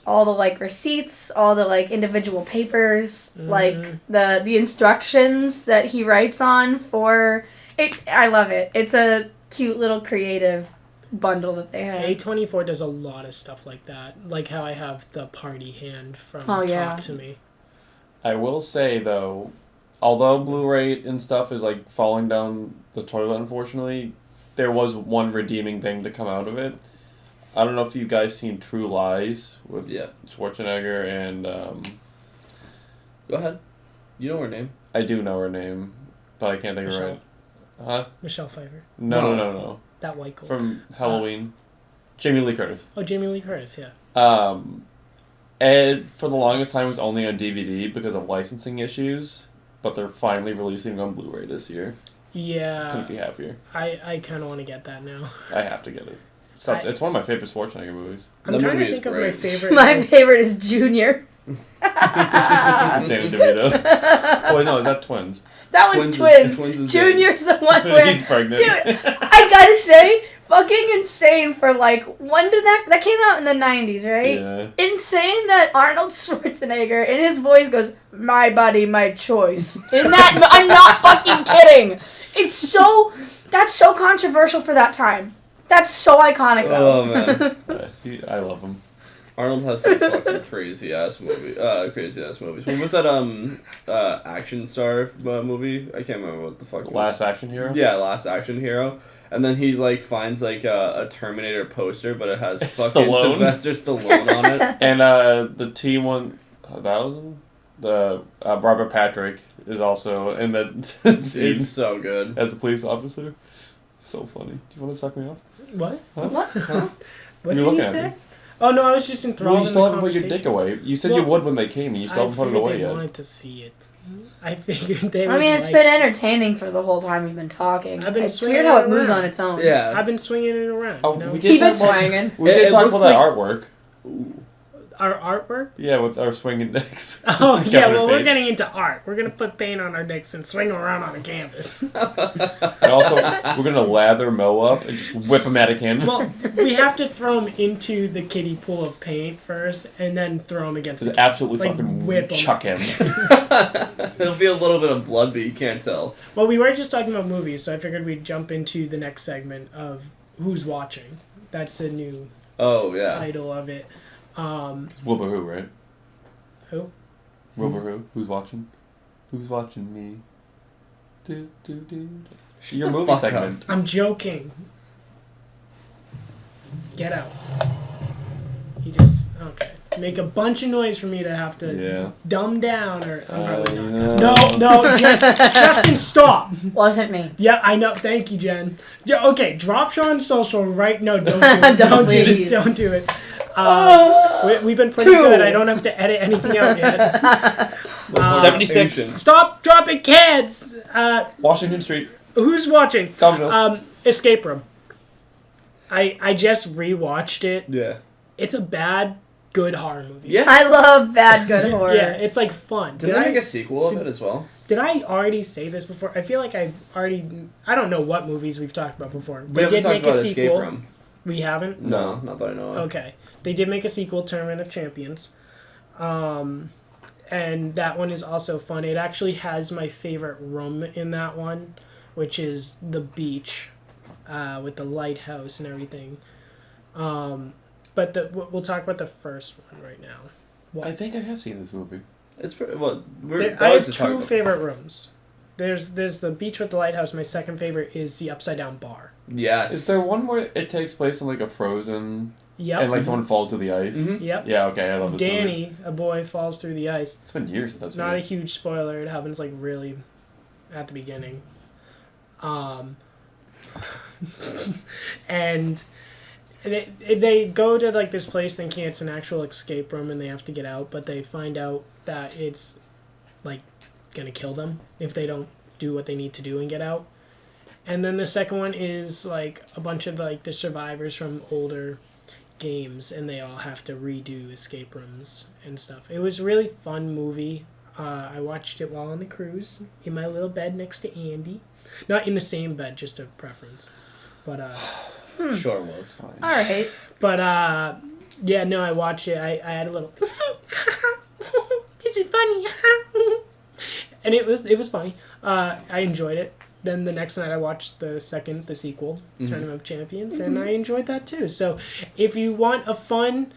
all the like receipts, all the like individual papers, like the instructions that he writes on for it. I love it. It's a cute little creative bundle that they have. A24 does a lot of stuff like that. Like how I have the party hand from Oh, Talk yeah. to Me. I will say, though, although Blu-ray and stuff is, like, falling down the toilet, unfortunately, there was one redeeming thing to come out of it. I don't know if you guys seen True Lies with Schwarzenegger and Go ahead. You know her name. I do know her name, but I can't think of her. Huh? Michelle Pfeiffer. No. That white girl. From Halloween. Jamie Lee Curtis. Oh, Jamie Lee Curtis, yeah. And for the longest time it was only on DVD because of licensing issues, but they're finally releasing it on Blu-ray this year. Yeah. Couldn't be happier. I kind of want to get that now. I have to get it. It's one of my favorite Schwarzenegger movies. I'm trying to think of my favorite. My favorite is Junior. Danny DeVito. Oh wait, no, is that twins? That one's twins. Junior's the one where he's pregnant. Dude, I gotta say, fucking insane for like when did that came out in the 90s, right? Yeah. Insane that Arnold Schwarzenegger in his voice goes, "My body, my choice." In that, I'm not fucking kidding. That's so controversial for that time. That's so iconic though. Oh man, I love him. Arnold has some fucking crazy ass movies. When was that action star movie? I can't remember what the fuck. Last Action Hero. Yeah, Last Action Hero. And then he like finds like a Terminator poster, but it has fucking Stallone? Sylvester Stallone on it. And the T-1000, the Barbara Patrick is also in the scene It's so good. as a police officer. So funny. Do you want to suck me off? What? Huh? What? Huh? What You're did you looking at say? me. Oh no, I was just enthralled Well, you in still the haven't put your conversation. dick away. You said you Well, would when they came, and you still haven't put it figured away they yet. wanted to see it. I figured they would. I mean, it's like been entertaining for the whole time we've been talking. I've been It's swinging weird how it it moves around. on its own. Yeah. I've been swinging it around. Oh, You know? we did Keep talk it about- swinging. We did It talk looks about that like- artwork. Our artwork. Yeah, with our swinging dicks. Oh yeah, Covered in well we're paint. getting into art. We're gonna put paint on our dicks and swing them around on a canvas. And also, we're gonna lather Mo up and just whip him out of canvas. Well, we have to throw them into the kiddie pool of paint first, and then throw them against. Just The absolutely like, fucking whip 'em. chuck him. There'll be a little bit of blood, but you can't tell. Well, we were just talking about movies, so I figured we'd jump into the next segment of who's watching. That's the new Oh yeah. title of it. Wilbur Who, right? Who? Wilbur Who? Who's watching? Who's watching me? Your the movie fuck segment. I'm joking. Get out. You just okay. Make a bunch of noise for me to have to Yeah. dumb down or. I'm probably yeah. not. No, Justin, stop. Wasn't me. Yeah, I know. Thank you, Jen. Yeah, okay, drop Sean social right. No, don't do it. Don't please. Don't do it. We've been pretty good. I don't have to edit anything out yet. 76. Stop dropping kids. Washington Street. Who's watching? Domino's. Escape Room. I just rewatched it. Yeah. It's a bad, good horror movie. Yeah. I love bad good horror. Yeah, it's like fun. Did they make a sequel of it as well? Did I already say this before? I feel like I don't know what movies we've talked about before. We They haven't did talked make about a Escape sequel. Room. We haven't? No, not that I know of. Okay. They did make a sequel, Tournament of Champions. And that one is also fun. It actually has my favorite room in that one, which is the beach with the lighthouse and everything. But we'll talk about the first one right now. I think I have seen this movie. It's pretty, well. I have two favorite rooms. There's the beach with the lighthouse. My second favorite is the upside down bar. Yes. Is there one where it takes place in like a frozen Yep. and like someone falls to the ice? Mm-hmm. Yep. Yeah, okay, I love this movie. Danny, a boy, falls through the ice. It's been years since I've seen Not a it. huge spoiler. It happens like really at the beginning. And they go to like this place thinking it's an actual escape room and they have to get out, but they find out that it's like gonna kill them if they don't do what they need to do and get out. And then the second one is like a bunch of like the survivors from older games, and they all have to redo escape rooms and stuff. It was a really fun movie. I watched it while on the cruise in my little bed next to Andy. Not in the same bed, just a preference. But Sure was fine. All right. but yeah, no, I watched it. I had a little this is funny. And it was funny. I enjoyed it. Then the next night I watched the sequel, Tournament of Champions, and I enjoyed that too. So if you want a fun,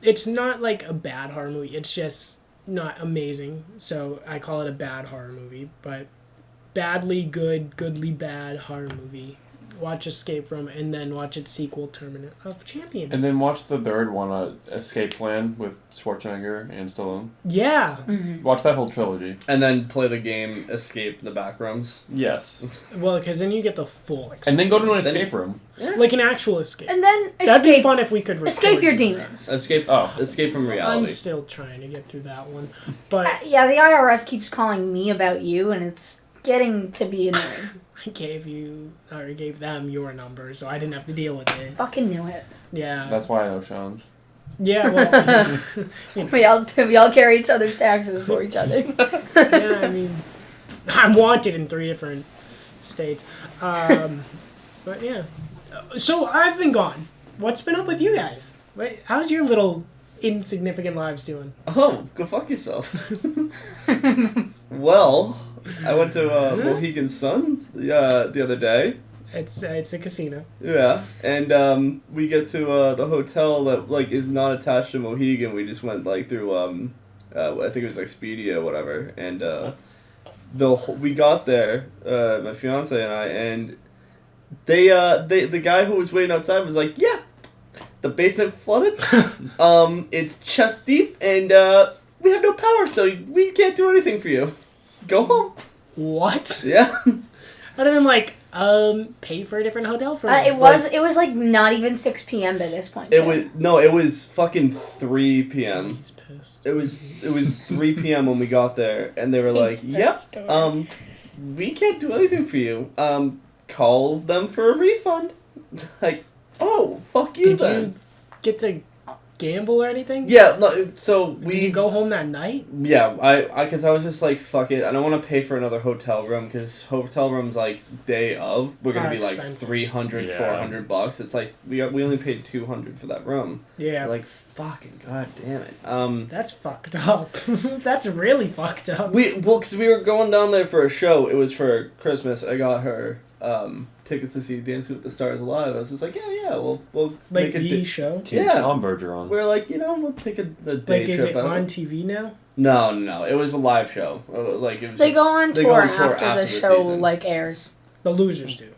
it's not like a bad horror movie. It's just not amazing. So I call it a bad horror movie. But badly good, goodly bad horror movie watch Escape Room, and then watch its sequel, Tournament of Champions. And then watch the third one, Escape Plan, with Schwarzenegger and Stallone. Yeah. Mm-hmm. Watch that whole trilogy. And then play the game Escape the Backrooms. Yes. Well, because then you get the full experience. And then go to an escape room. Like an actual escape. And then That'd be escape. fun if we could record. Escape your demons. Escape from reality. I'm still trying to get through that one. But Yeah, the IRS keeps calling me about you, and it's getting to be annoying. I gave them your number, so I didn't have to deal with it. Fucking knew it. Yeah. That's why I know Sean's. Yeah, well, you know. We all carry each other's taxes for each other. Yeah, I mean, I'm wanted in 3 different states. But yeah. So I've been gone. What's been up with you guys? How's your little insignificant lives doing? Oh, go fuck yourself. Well, I went to Mohegan Sun the other day. It's a casino. Yeah, and we get to the hotel that like is not attached to Mohegan. We just went like through I think it was Expedia or whatever, and we got there, my fiance and I, and the guy who was waiting outside was like, yeah, the basement flooded, it's chest deep, and we have no power, so we can't do anything for you. Go home. What? Yeah. I'd have been like, pay for a different hotel for me. It was like not even 6 p.m. by this point. It was fucking 3 p.m. He's pissed. It was 3 p.m. when we got there, and they were like, Hates that "Yep, story. we can't do anything for you. Call them for a refund." Like, oh, fuck you Did then. you get to gamble or anything? Yeah, no, so Did you go home that night? Yeah, because I was just like, fuck it. I don't want to pay for another hotel room because hotel rooms, like, day of, we're going to be like expensive. $300, Yeah. $400. It's like, we only paid $200 for that room. Yeah. Like, fucking god damn it. That's fucked up. That's really fucked up. Because we were going down there for a show. It was for Christmas. I got her tickets to see Dancing with the Stars live. I was just like, yeah, we'll Like make a the show? Yeah. Tom Bergeron. We're like, we'll take a day Like, is trip it out. on TV now? No. It was a live show. Like, it was They go on they tour go on tour after the the show season. like airs. The losers do.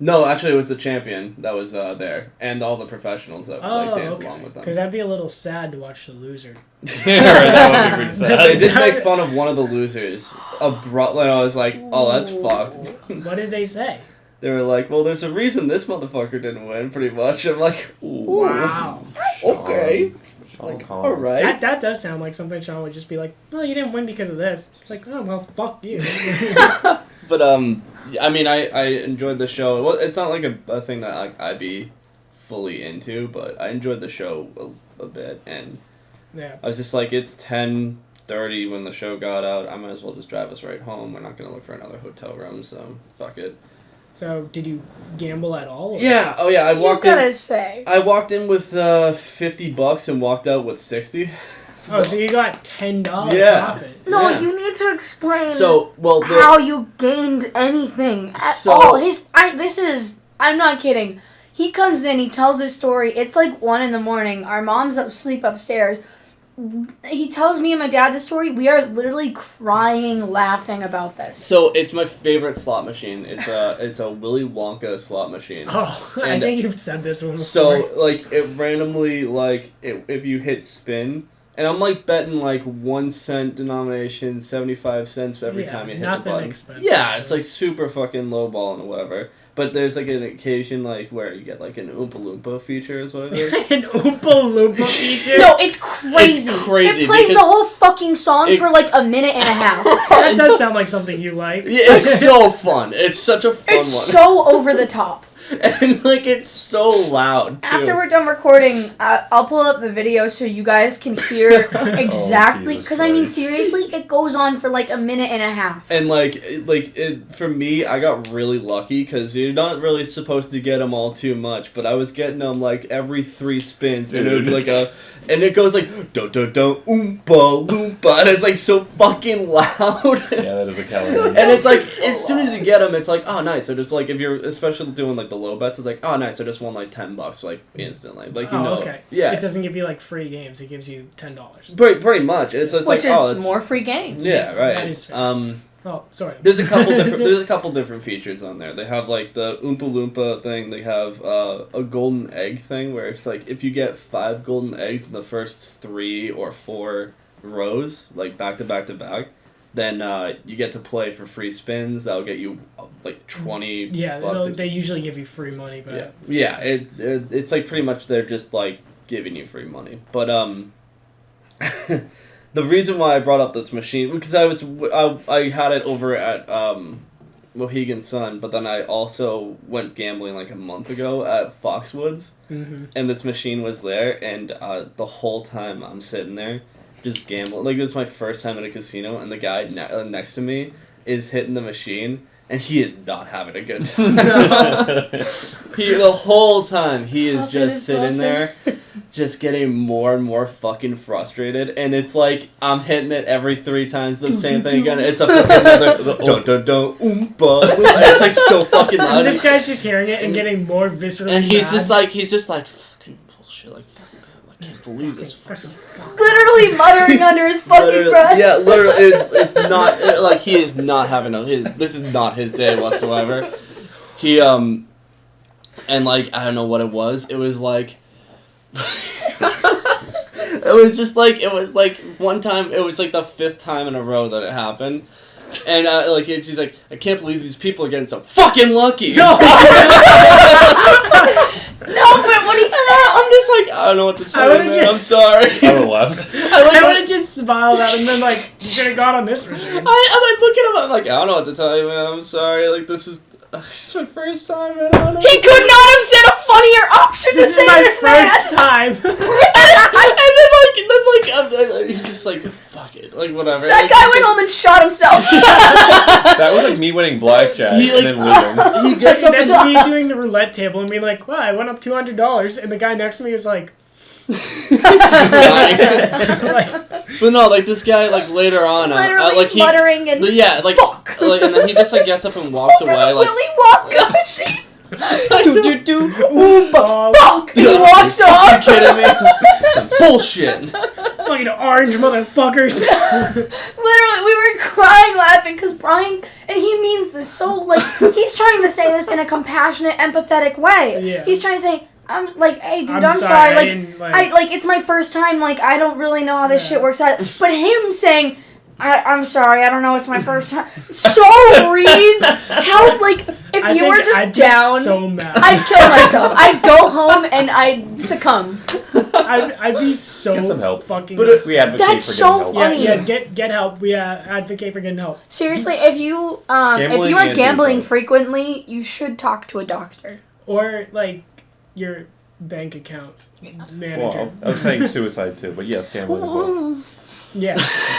No, actually, it was the champion that was there, and all the professionals that like dance along with them. Because that'd be a little sad to watch the loser. Yeah, right, that would be pretty sad. They did make fun of one of the losers abruptly, and I was like, oh, that's fucked. What did they say? They were like, well, there's a reason this motherfucker didn't win, pretty much. I'm like, ooh, Wow. okay. Sean Like, Connery. all right. That does sound like something Sean would just be like, well, you didn't win because of this. Like, oh, well, fuck you. But, I mean, I enjoyed the show. Well, it's not like a thing that like, I'd be fully into, but I enjoyed the show a bit, and Yeah. I was just like, it's 10:30 when the show got out. I might as well just drive us right home. We're not going to look for another hotel room, so fuck it. So, did you gamble at all? Or? Yeah, oh yeah, I You walked gotta in. say. I walked in with $50 and walked out with 60. Oh, so you got $10 Yeah. profit. No, Yeah. you need to explain So, well, how you gained anything at So- all. I'm not kidding. He comes in, he tells his story. It's like 1 a.m. Our mom's asleep upstairs. He tells me and my dad the story. We are literally crying, laughing about this. so it's my favorite slot machine. It's a Willy Wonka slot machine. Oh, I And- think you've said this one before. So like it randomly if you hit spin, and I'm like betting like 1 cent denomination, 75 cents every time you hit the nothing button. expensive. Yeah, it's like super fucking low ball and whatever. But there's like an occasion like where you get like an Oompa Loompa feature is what it is. An Oompa Loompa feature? No, it's crazy. It's crazy It plays the because whole fucking song for like a minute and a half. That does sound like something you like. Yeah, it's so fun. It's such a fun It's one. so over the top. And like it's so loud too. After we're done recording, I'll pull up the video so you guys can hear exactly. Jesus Because I mean, Christ. seriously, it goes on for like a minute and a half. And for me, I got really lucky because you're not really supposed to get them all too much, but I was getting them like every 3 spins, and it would be like and it goes like do do do oompa loompa, and it's like so fucking loud. Yeah, that is a Calla. And it's like as soon as you get them, it's like, oh nice. So just like if you're especially doing like the low bets, it's like, oh nice. I just won like $10 like instantly. Like Okay. yeah. It doesn't give you like free games. It gives you $10. Pretty much. It's just Which like is oh, it's more free games. yeah, right. That is fair. Oh, sorry. There's a couple different features on there. They have like the Oompa Loompa thing. They have a golden egg thing where it's like if you get 5 golden eggs in the first 3 or 4 rows, like back to back to back, then you get to play for free spins. That'll get you like 20. Yeah, bucks. they usually give you free money, but Yeah. It's like pretty much they're just like giving you free money, but the reason why I brought up this machine, because I had it over at Mohegan Sun, but then I also went gambling like a month ago at Foxwoods, and this machine was there, and the whole time I'm sitting there just gambling. Like, it was my first time in a casino, and the guy next to me is hitting the machine, and he is not having a good time. The whole time, he is just sitting there, just getting more and more fucking frustrated, and it's like, I'm hitting it every 3 times the same thing again. It's a fucking another dun-dun-dun, oompa. It's like so fucking loud. And this guy's just hearing it and getting more viscerally And he's mad. just like, fucking bullshit, like, fuck that, I can't believe this. Literally muttering under his fucking breath. Yeah, literally, it's not, like, he is not having this is not his day whatsoever. He, and, like, I don't know what it was like, it was like, one time, it was like the 5th time in a row that it happened. And, like, she's like, I can't believe these people are getting so fucking lucky. No! No, but what he said, I'm just like, I don't know what to tell you, man. I'm just- sorry. I would have left. I would have just smiled at him and been like, you should have gone on this machine. I look at him, I'm like, I don't know what to tell you, man. I'm sorry. Like, this is my first time, man. I don't know. he could not have said a funnier option This to is say my this first man. time. and then he's just like, fuck it, like whatever. That like, guy went home and shot himself. That was like me winning blackjack He, like, and then leaving. He gets up That's and me doing the roulette table and being like, wow, I went up $200, and the guy next to me is like, like, but no, like this guy, like later on, Literally like he, muttering and fuck. like, and then he just like gets up and walks Over away, the like. Willy Wonka machine. Do oh, fuck. He walks Are you off. kidding me? Bullshit. fucking orange motherfuckers. Literally, we were crying laughing because Brian, and he means this so, like, he's trying to say this in a compassionate, empathetic way. Yeah. He's trying to say, I'm like, hey, dude, I'm I'm sorry, sorry. I Like, didn't, like, it's my first time. Like, I don't really know how this shit works out. But him saying, I'm sorry, I don't know, it's my first time. So reads how, like, if you were just I'd down, be so mad. I'd kill myself. I'd go home and I'd succumb. I'd be so Get some help. fucking But mad. We advocate That's for so getting help. funny. Yeah, get help. We advocate for getting help. Seriously, if you are and gambling suicide. frequently, you should talk to a doctor. Or, like, your bank account manager. Well, I was saying suicide too, but yes, gambling as well. Yeah.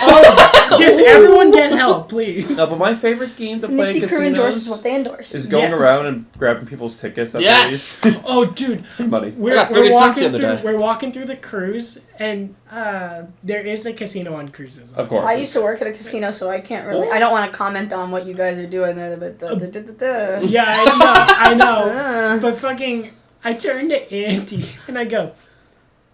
All of it. Just everyone get help, please. No, but my favorite game to play in Nifty Crew endorses casinos what they endorse. is going Yes. around and grabbing people's tickets that Yes! they use Oh, dude. for money. We're, I got we're 30 cents walking the other through. day. We're walking through the cruise, and there is a casino on cruises. Of course. I used to work at a casino, so I can't really. I don't want to comment on what you guys are doing there, but Yeah, I know. Uh. But fucking, I turned to Andy and I go,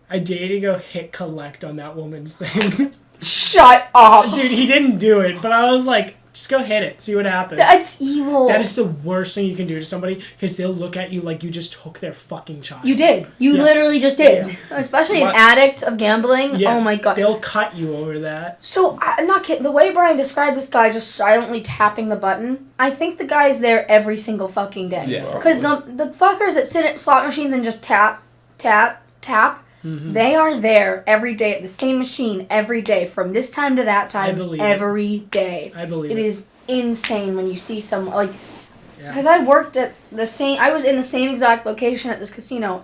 I dare you to go hit collect on that woman's thing. Shut up. Dude, he didn't do it, but I was like, just go hit it, see what happens. That's evil. That is the worst thing you can do to somebody, because they'll look at you like you just took their fucking child. You did. You Yeah. literally just did. Yeah. Especially What? an addict of gambling. Yeah. Oh my god. They'll cut you over that. So, I'm not kidding. The way Brian described this guy just silently tapping the button, I think the guy's there every single fucking day. Yeah. Because the fuckers that sit at slot machines and just tap, tap, tap, they are there every day at the same machine every day from this time to that time believe every day. I believe It is insane when you see someone like. Yeah. Because I worked at the same. I was in the same exact location at this casino.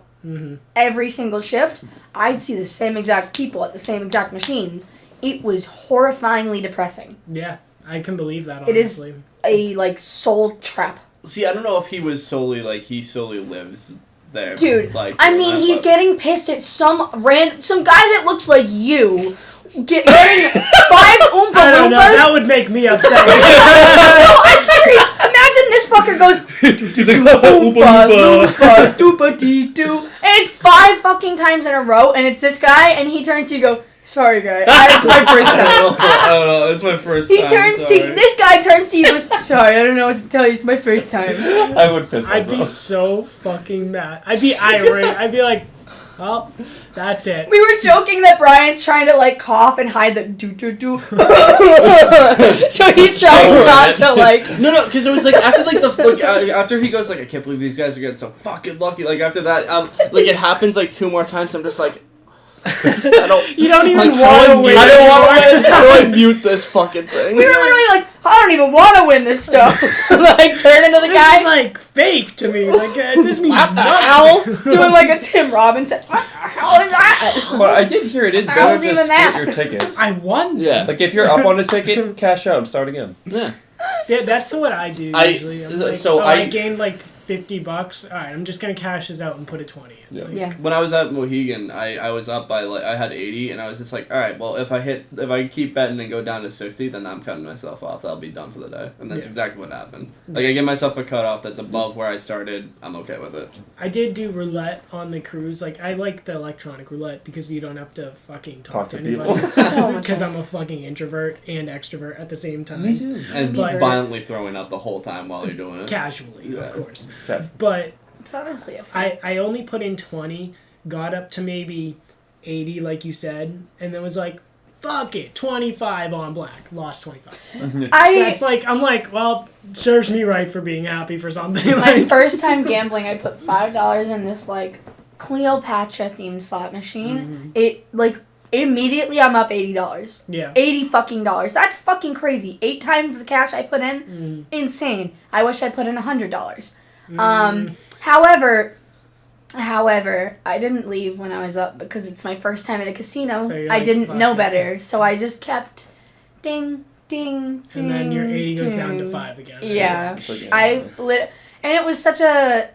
Every single shift, I'd see the same exact people at the same exact machines. It was horrifyingly depressing. Yeah, I can believe that, It is honestly. a like soul trap. See, I don't know if he was solely he solely lives there. Dude, like I mean, he's getting pissed at some guy that looks like you getting 5 Oompa I don't know, Loompas. that would make me upset. No, I'm serious. Imagine this fucker goes Oompa Loompa doopa dee doo, and it's 5 fucking times in a row, and it's this guy, and he turns to you and go, Sorry, guy. It's my first time. I don't know. It's my first time. This guy turns to you and goes, sorry, I don't know what to tell you. It's my first time. I would piss myself. I'd be so fucking mad. I'd be irate. I'd be like, well, that's it. We were joking that Brian's trying to, like, cough and hide the do-do-do. So he's trying not to, like... No, because it was, like, after, like, after he goes, like, I can't believe these guys are getting so fucking lucky. Like, after that, like, it happens, like, 2 more times. I'm just like... You don't even like, want to win. I don't want to win. How do I mute this fucking thing? We were literally like, I don't even want to win this stuff. Like, turning to the This guy. is like fake to me. Like this means What the nothing. hell? Doing like a Tim Robinson. What the hell is that? But I did hear it is How better was to even split that? your tickets. I won. Yeah. Like if you're up on a ticket, cash out and start again. Yeah. Yeah, that's what I do usually. I'm like, so I gained like $50. All right, I'm just gonna cash this out and put a 20 in. Yeah. Like, Yeah. When I was at Mohegan, I was up by like I had 80, and I was just like, all right, well if I keep betting and go down to 60, then I'm cutting myself off. That'll be done for the day, and that's exactly what happened. Like I give myself a cutoff that's above where I started. I'm okay with it. I did do roulette on the cruise. Like I like the electronic roulette because you don't have to fucking talk to people. anybody. So much Because fun. I'm a fucking introvert and extrovert at the same time. Me too. And But- violently throwing up the whole time while you're doing it. Casually, Yeah. of course. It's cash. But It's honestly a fun. I only put in 20, got up to maybe 80, like you said, and then was like, fuck it, 25 on black. Lost 25. That's like, I'm like, well, serves me right for being happy for something. My Like, first time gambling, I put $5 in this, like, Cleopatra themed slot machine. It, like, immediately I'm up $80. yeah. $80 fucking dollars. That's fucking crazy. 8 times the cash I put in. Insane. I wish I put in $100. However, I didn't leave when I was up because it's my first time at a casino. So you're I like, didn't fuck know it. better, so I just kept ding, ding, ding. And then your 80 goes down to ding. 5 again. Yeah. It's like, And it was such a,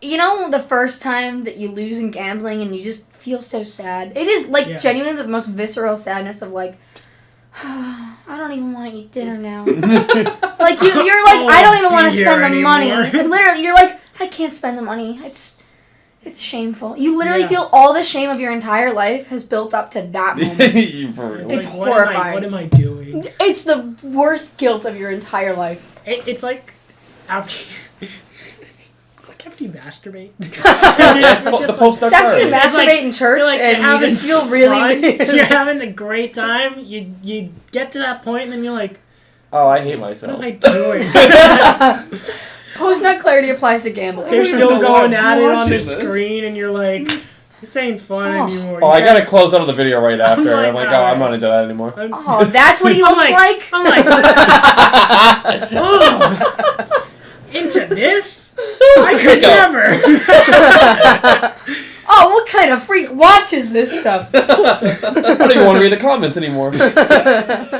you know, the first time that you lose in gambling and you just feel so sad. It is like Yeah. genuinely the most visceral sadness of like, I don't even want to eat dinner now. Like you're like, I don't even want to be spend the here money. anymore. And literally, you're like, I can't spend the money. It's shameful. You literally Yeah. feel all the shame of your entire life has built up to that moment. You for real. It's Like, horrifying. What am I doing? It's the worst guilt of your entire life. It's like after. It's like after you masturbate. You're The post It's after you It's like- masturbate in church You're like, and you're you just having feel really fun, weird. You're having a great time. You get to that point and then you're like, Oh, I hate what myself. am I doing? Post-nut clarity applies to gambling. They're still going at it on the watching this. screen and you're like, this ain't fun Oh. anymore. Oh, You I gotta guys- close out of the video right after. like, I'm like, oh, I'm not into that anymore. I'm- Oh, that's what he I'm looks like? I'm like, oh, into this? I could Go. never. Oh, what kind of freak watches this stuff? I don't even want to read the comments anymore.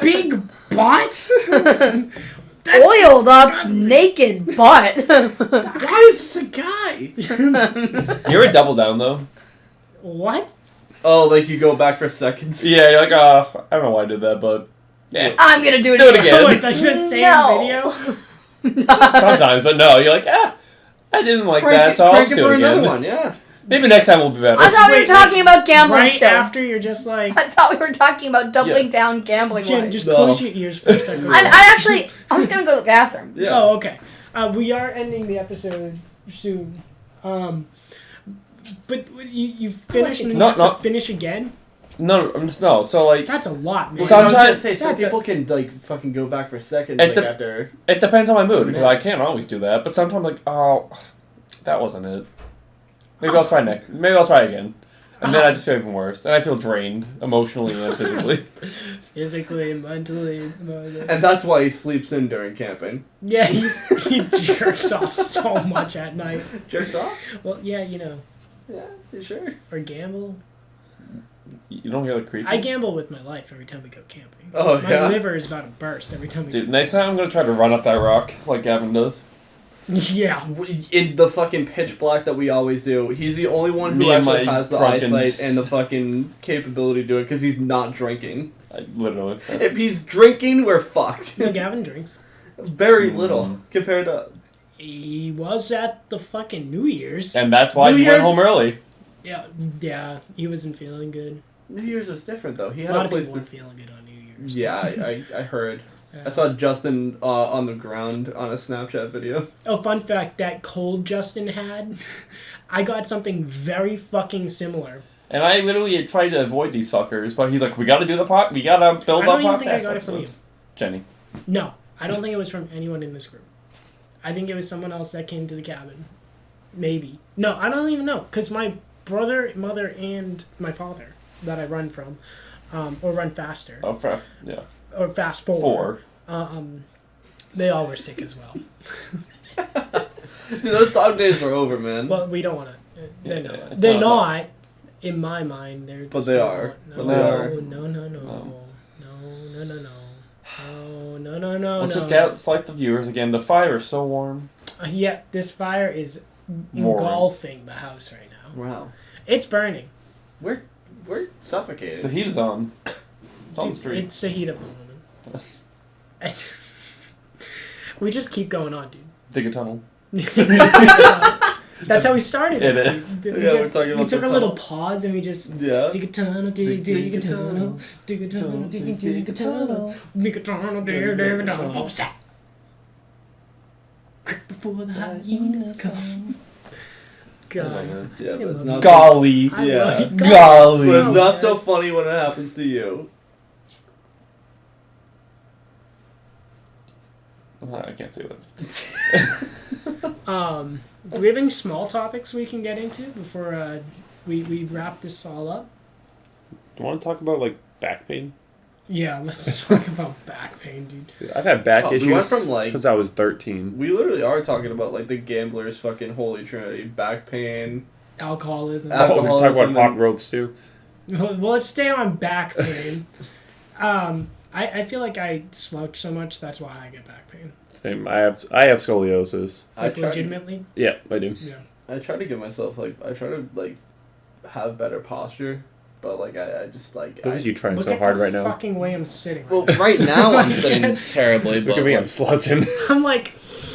Big butts? Oiled up, naked butt. Why is this a guy? You're a double down though. What? Oh, like you go back for seconds? Yeah, you're like, I don't know why I did that, but yeah. I'm gonna do it Do it again. again. Wait, like the same No. video? Sometimes, but no, you're like, I didn't like Crank that, it, so I'll crank just it do for it again. another one, yeah. Maybe next time will be better. I thought we were Wait, talking about gambling Right still. after you're just like, I thought we were talking about doubling down gambling Jen, wise. just No. close your ears for a second. I was gonna go to the bathroom. Yeah. Oh, okay. We are ending the episode soon. But you finished and then you No, have no. to finish again? No. So like, That's a lot, man. Well, Sometimes- I was gonna say, some That's people can like fucking go back for seconds At like the- after. it depends on my mood because Yeah. I can't always do that. But sometimes like, oh, that wasn't it. Maybe I'll try next. Maybe I'll try again. And then I just feel even worse. Then I feel drained emotionally and physically. Physically, mentally, emotionally. And that's why he sleeps in during camping. Yeah, he jerks off so much at night. Jerks off? Well, yeah, you know, Yeah, you sure? or gamble. You don't hear the creaking? I gamble with my life every time we go camping. Oh, My yeah? liver is about to burst every time we Dude, next time I'm gonna try to run up that rock like Gavin does. Yeah. In the fucking pitch black that we always do, he's the only one who Me and actually my has the drunken eyesight and the fucking capability to do it because he's not drinking. Literally. If he's drinking, we're fucked. No, Gavin drinks. Very little compared to. He was at the fucking New Year's. And that's why New he went Year's- home early. Yeah, he wasn't feeling good. New Year's was different though. He A had lot a of place people to. were feeling good on New Year's. Yeah, I heard. Yeah. I saw Justin on the ground on a Snapchat video. Oh, fun fact, that cold Justin had, I got something very fucking similar. And I literally tried to avoid these fuckers, but he's like, we gotta do the pot. We gotta build I up don't even podcast think I got it from you. episodes. Jenny. No, I don't think it was from anyone in this group. I think it was someone else that came to the cabin. Maybe. No, I don't even know. Because my brother, mother, and my father that I run from, or run faster. Oh, yeah. Or fast forward. They all were sick as well. Dude, those dog days are over, man. Well, we don't want to. They're Yeah, not. yeah. They're not. In my mind, they're. But they are. No, But they are. No. No. Let's just gaslight the viewers again. The fire is so warm. Yeah, this fire is Warm. engulfing the house right now. Wow. It's burning. We're suffocating. The heat is on. It's on the street. It's the heat of the moment. We just keep going on, dude. Dig a tunnel. That's how we started. It is. We're talking about we took the a little tunnels. pause and we just Yeah. dig a tunnel, dig a tunnel, dig a tunnel, dig a tunnel, dig a tunnel, dig a tunnel. What was that? Quick before the hyenas come. God. Yeah, but it's I not. Golly. I Yeah. love it. Golly. But it's Oh, not so yes. funny when it happens to you. I can't say that. Do we have any small topics we can get into before we wrap this all up? Do you want to talk about, like, back pain? Yeah, let's talk about back pain, dude. I've had back Oh, we issues went from, like- since I was 13. We literally are talking about like the gambler's fucking holy trinity: back pain. Alcoholism. Oh, we talk Alcoholism about hot and- ropes, too. Well, let's stay on back pain. I feel like I slouch so much, that's why I get back pain. Same. I have scoliosis. Like, legitimately? Yeah, I do. Yeah. I try to give myself I try to have better posture, but I just Look at you trying Look so at hard the right now. fucking way I'm sitting. Well, Right right now I'm sitting terribly, Look but at me, I'm slouching. now. I'm like,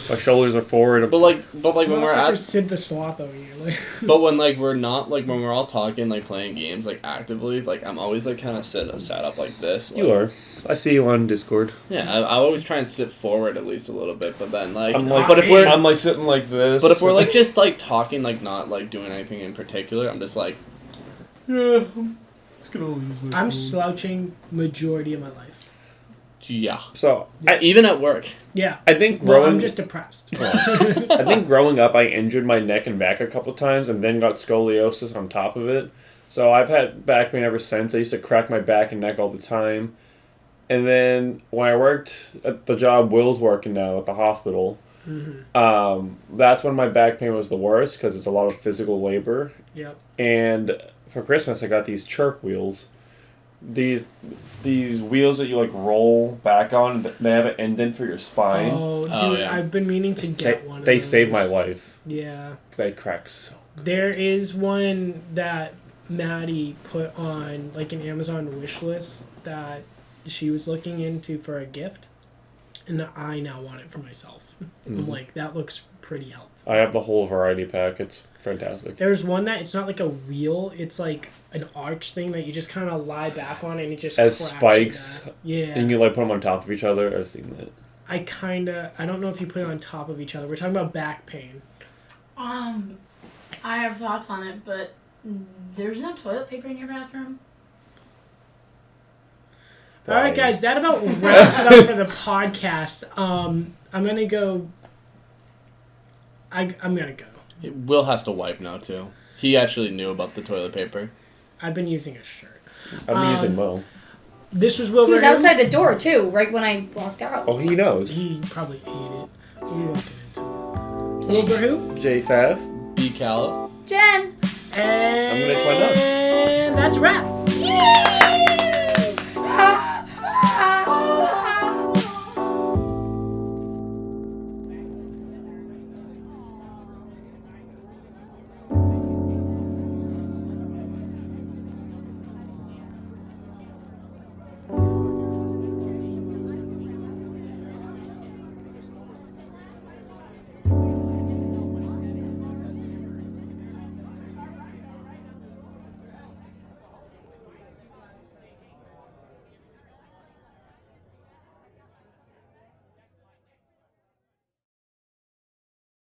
My shoulders are forward. but when we're motherfucker at, Sid the Sloth over here. Like, but when we're not when we're all talking playing games actively I'm always kind of sat up like this. You are. I see you on Discord. Yeah, I always try and sit forward at least a little bit, but then I'm but if I'm like sitting like this. but if we're just talking not doing anything in particular, I'm just yeah, it's gonna use my I'm phone. slouching majority of my life. Yeah. So Even at work. Yeah. I think Well, growing. I'm just depressed. I think growing up, I injured my neck and back a couple times, and then got scoliosis on top of it. So I've had back pain ever since. I used to crack my back and neck all the time. And then when I worked at the job Will's working now at the hospital, that's when my back pain was the worst because it's a lot of physical labor. Yep. And for Christmas, I got these chirp wheels. These wheels that you roll back on. They have an indent for your spine. Oh, dude, Oh, yeah. I've been meaning to get one. They of saved my those. life. Yeah. They crack so. There is one that Maddie put on an Amazon wish list that she was looking into for a gift, and I now want it for myself. I'm like, that looks pretty helpful. I have the whole variety pack. It's fantastic. There's one that it's not like a wheel; it's like an arch thing that you just kind of lie back on, and it just As cracks your spikes, back. Yeah. And you put them on top of each other. I've seen that. I don't know if you put it on top of each other. We're talking about back pain. I have thoughts on it, but there's no toilet paper in your bathroom. All right, guys, that about wraps it up for the podcast. I'm gonna go. I'm gonna go. Will has to wipe now too. He actually knew about the toilet paper. I've been using a shirt. I'm using Mo. This was Wilber. He was Who. outside the door too, right when I walked out. Oh, he knows. He probably ate it. We won't get into it. Wilber Who? J Fav. B Calla. Jen! And I'm gonna try nuts. that's a wrap.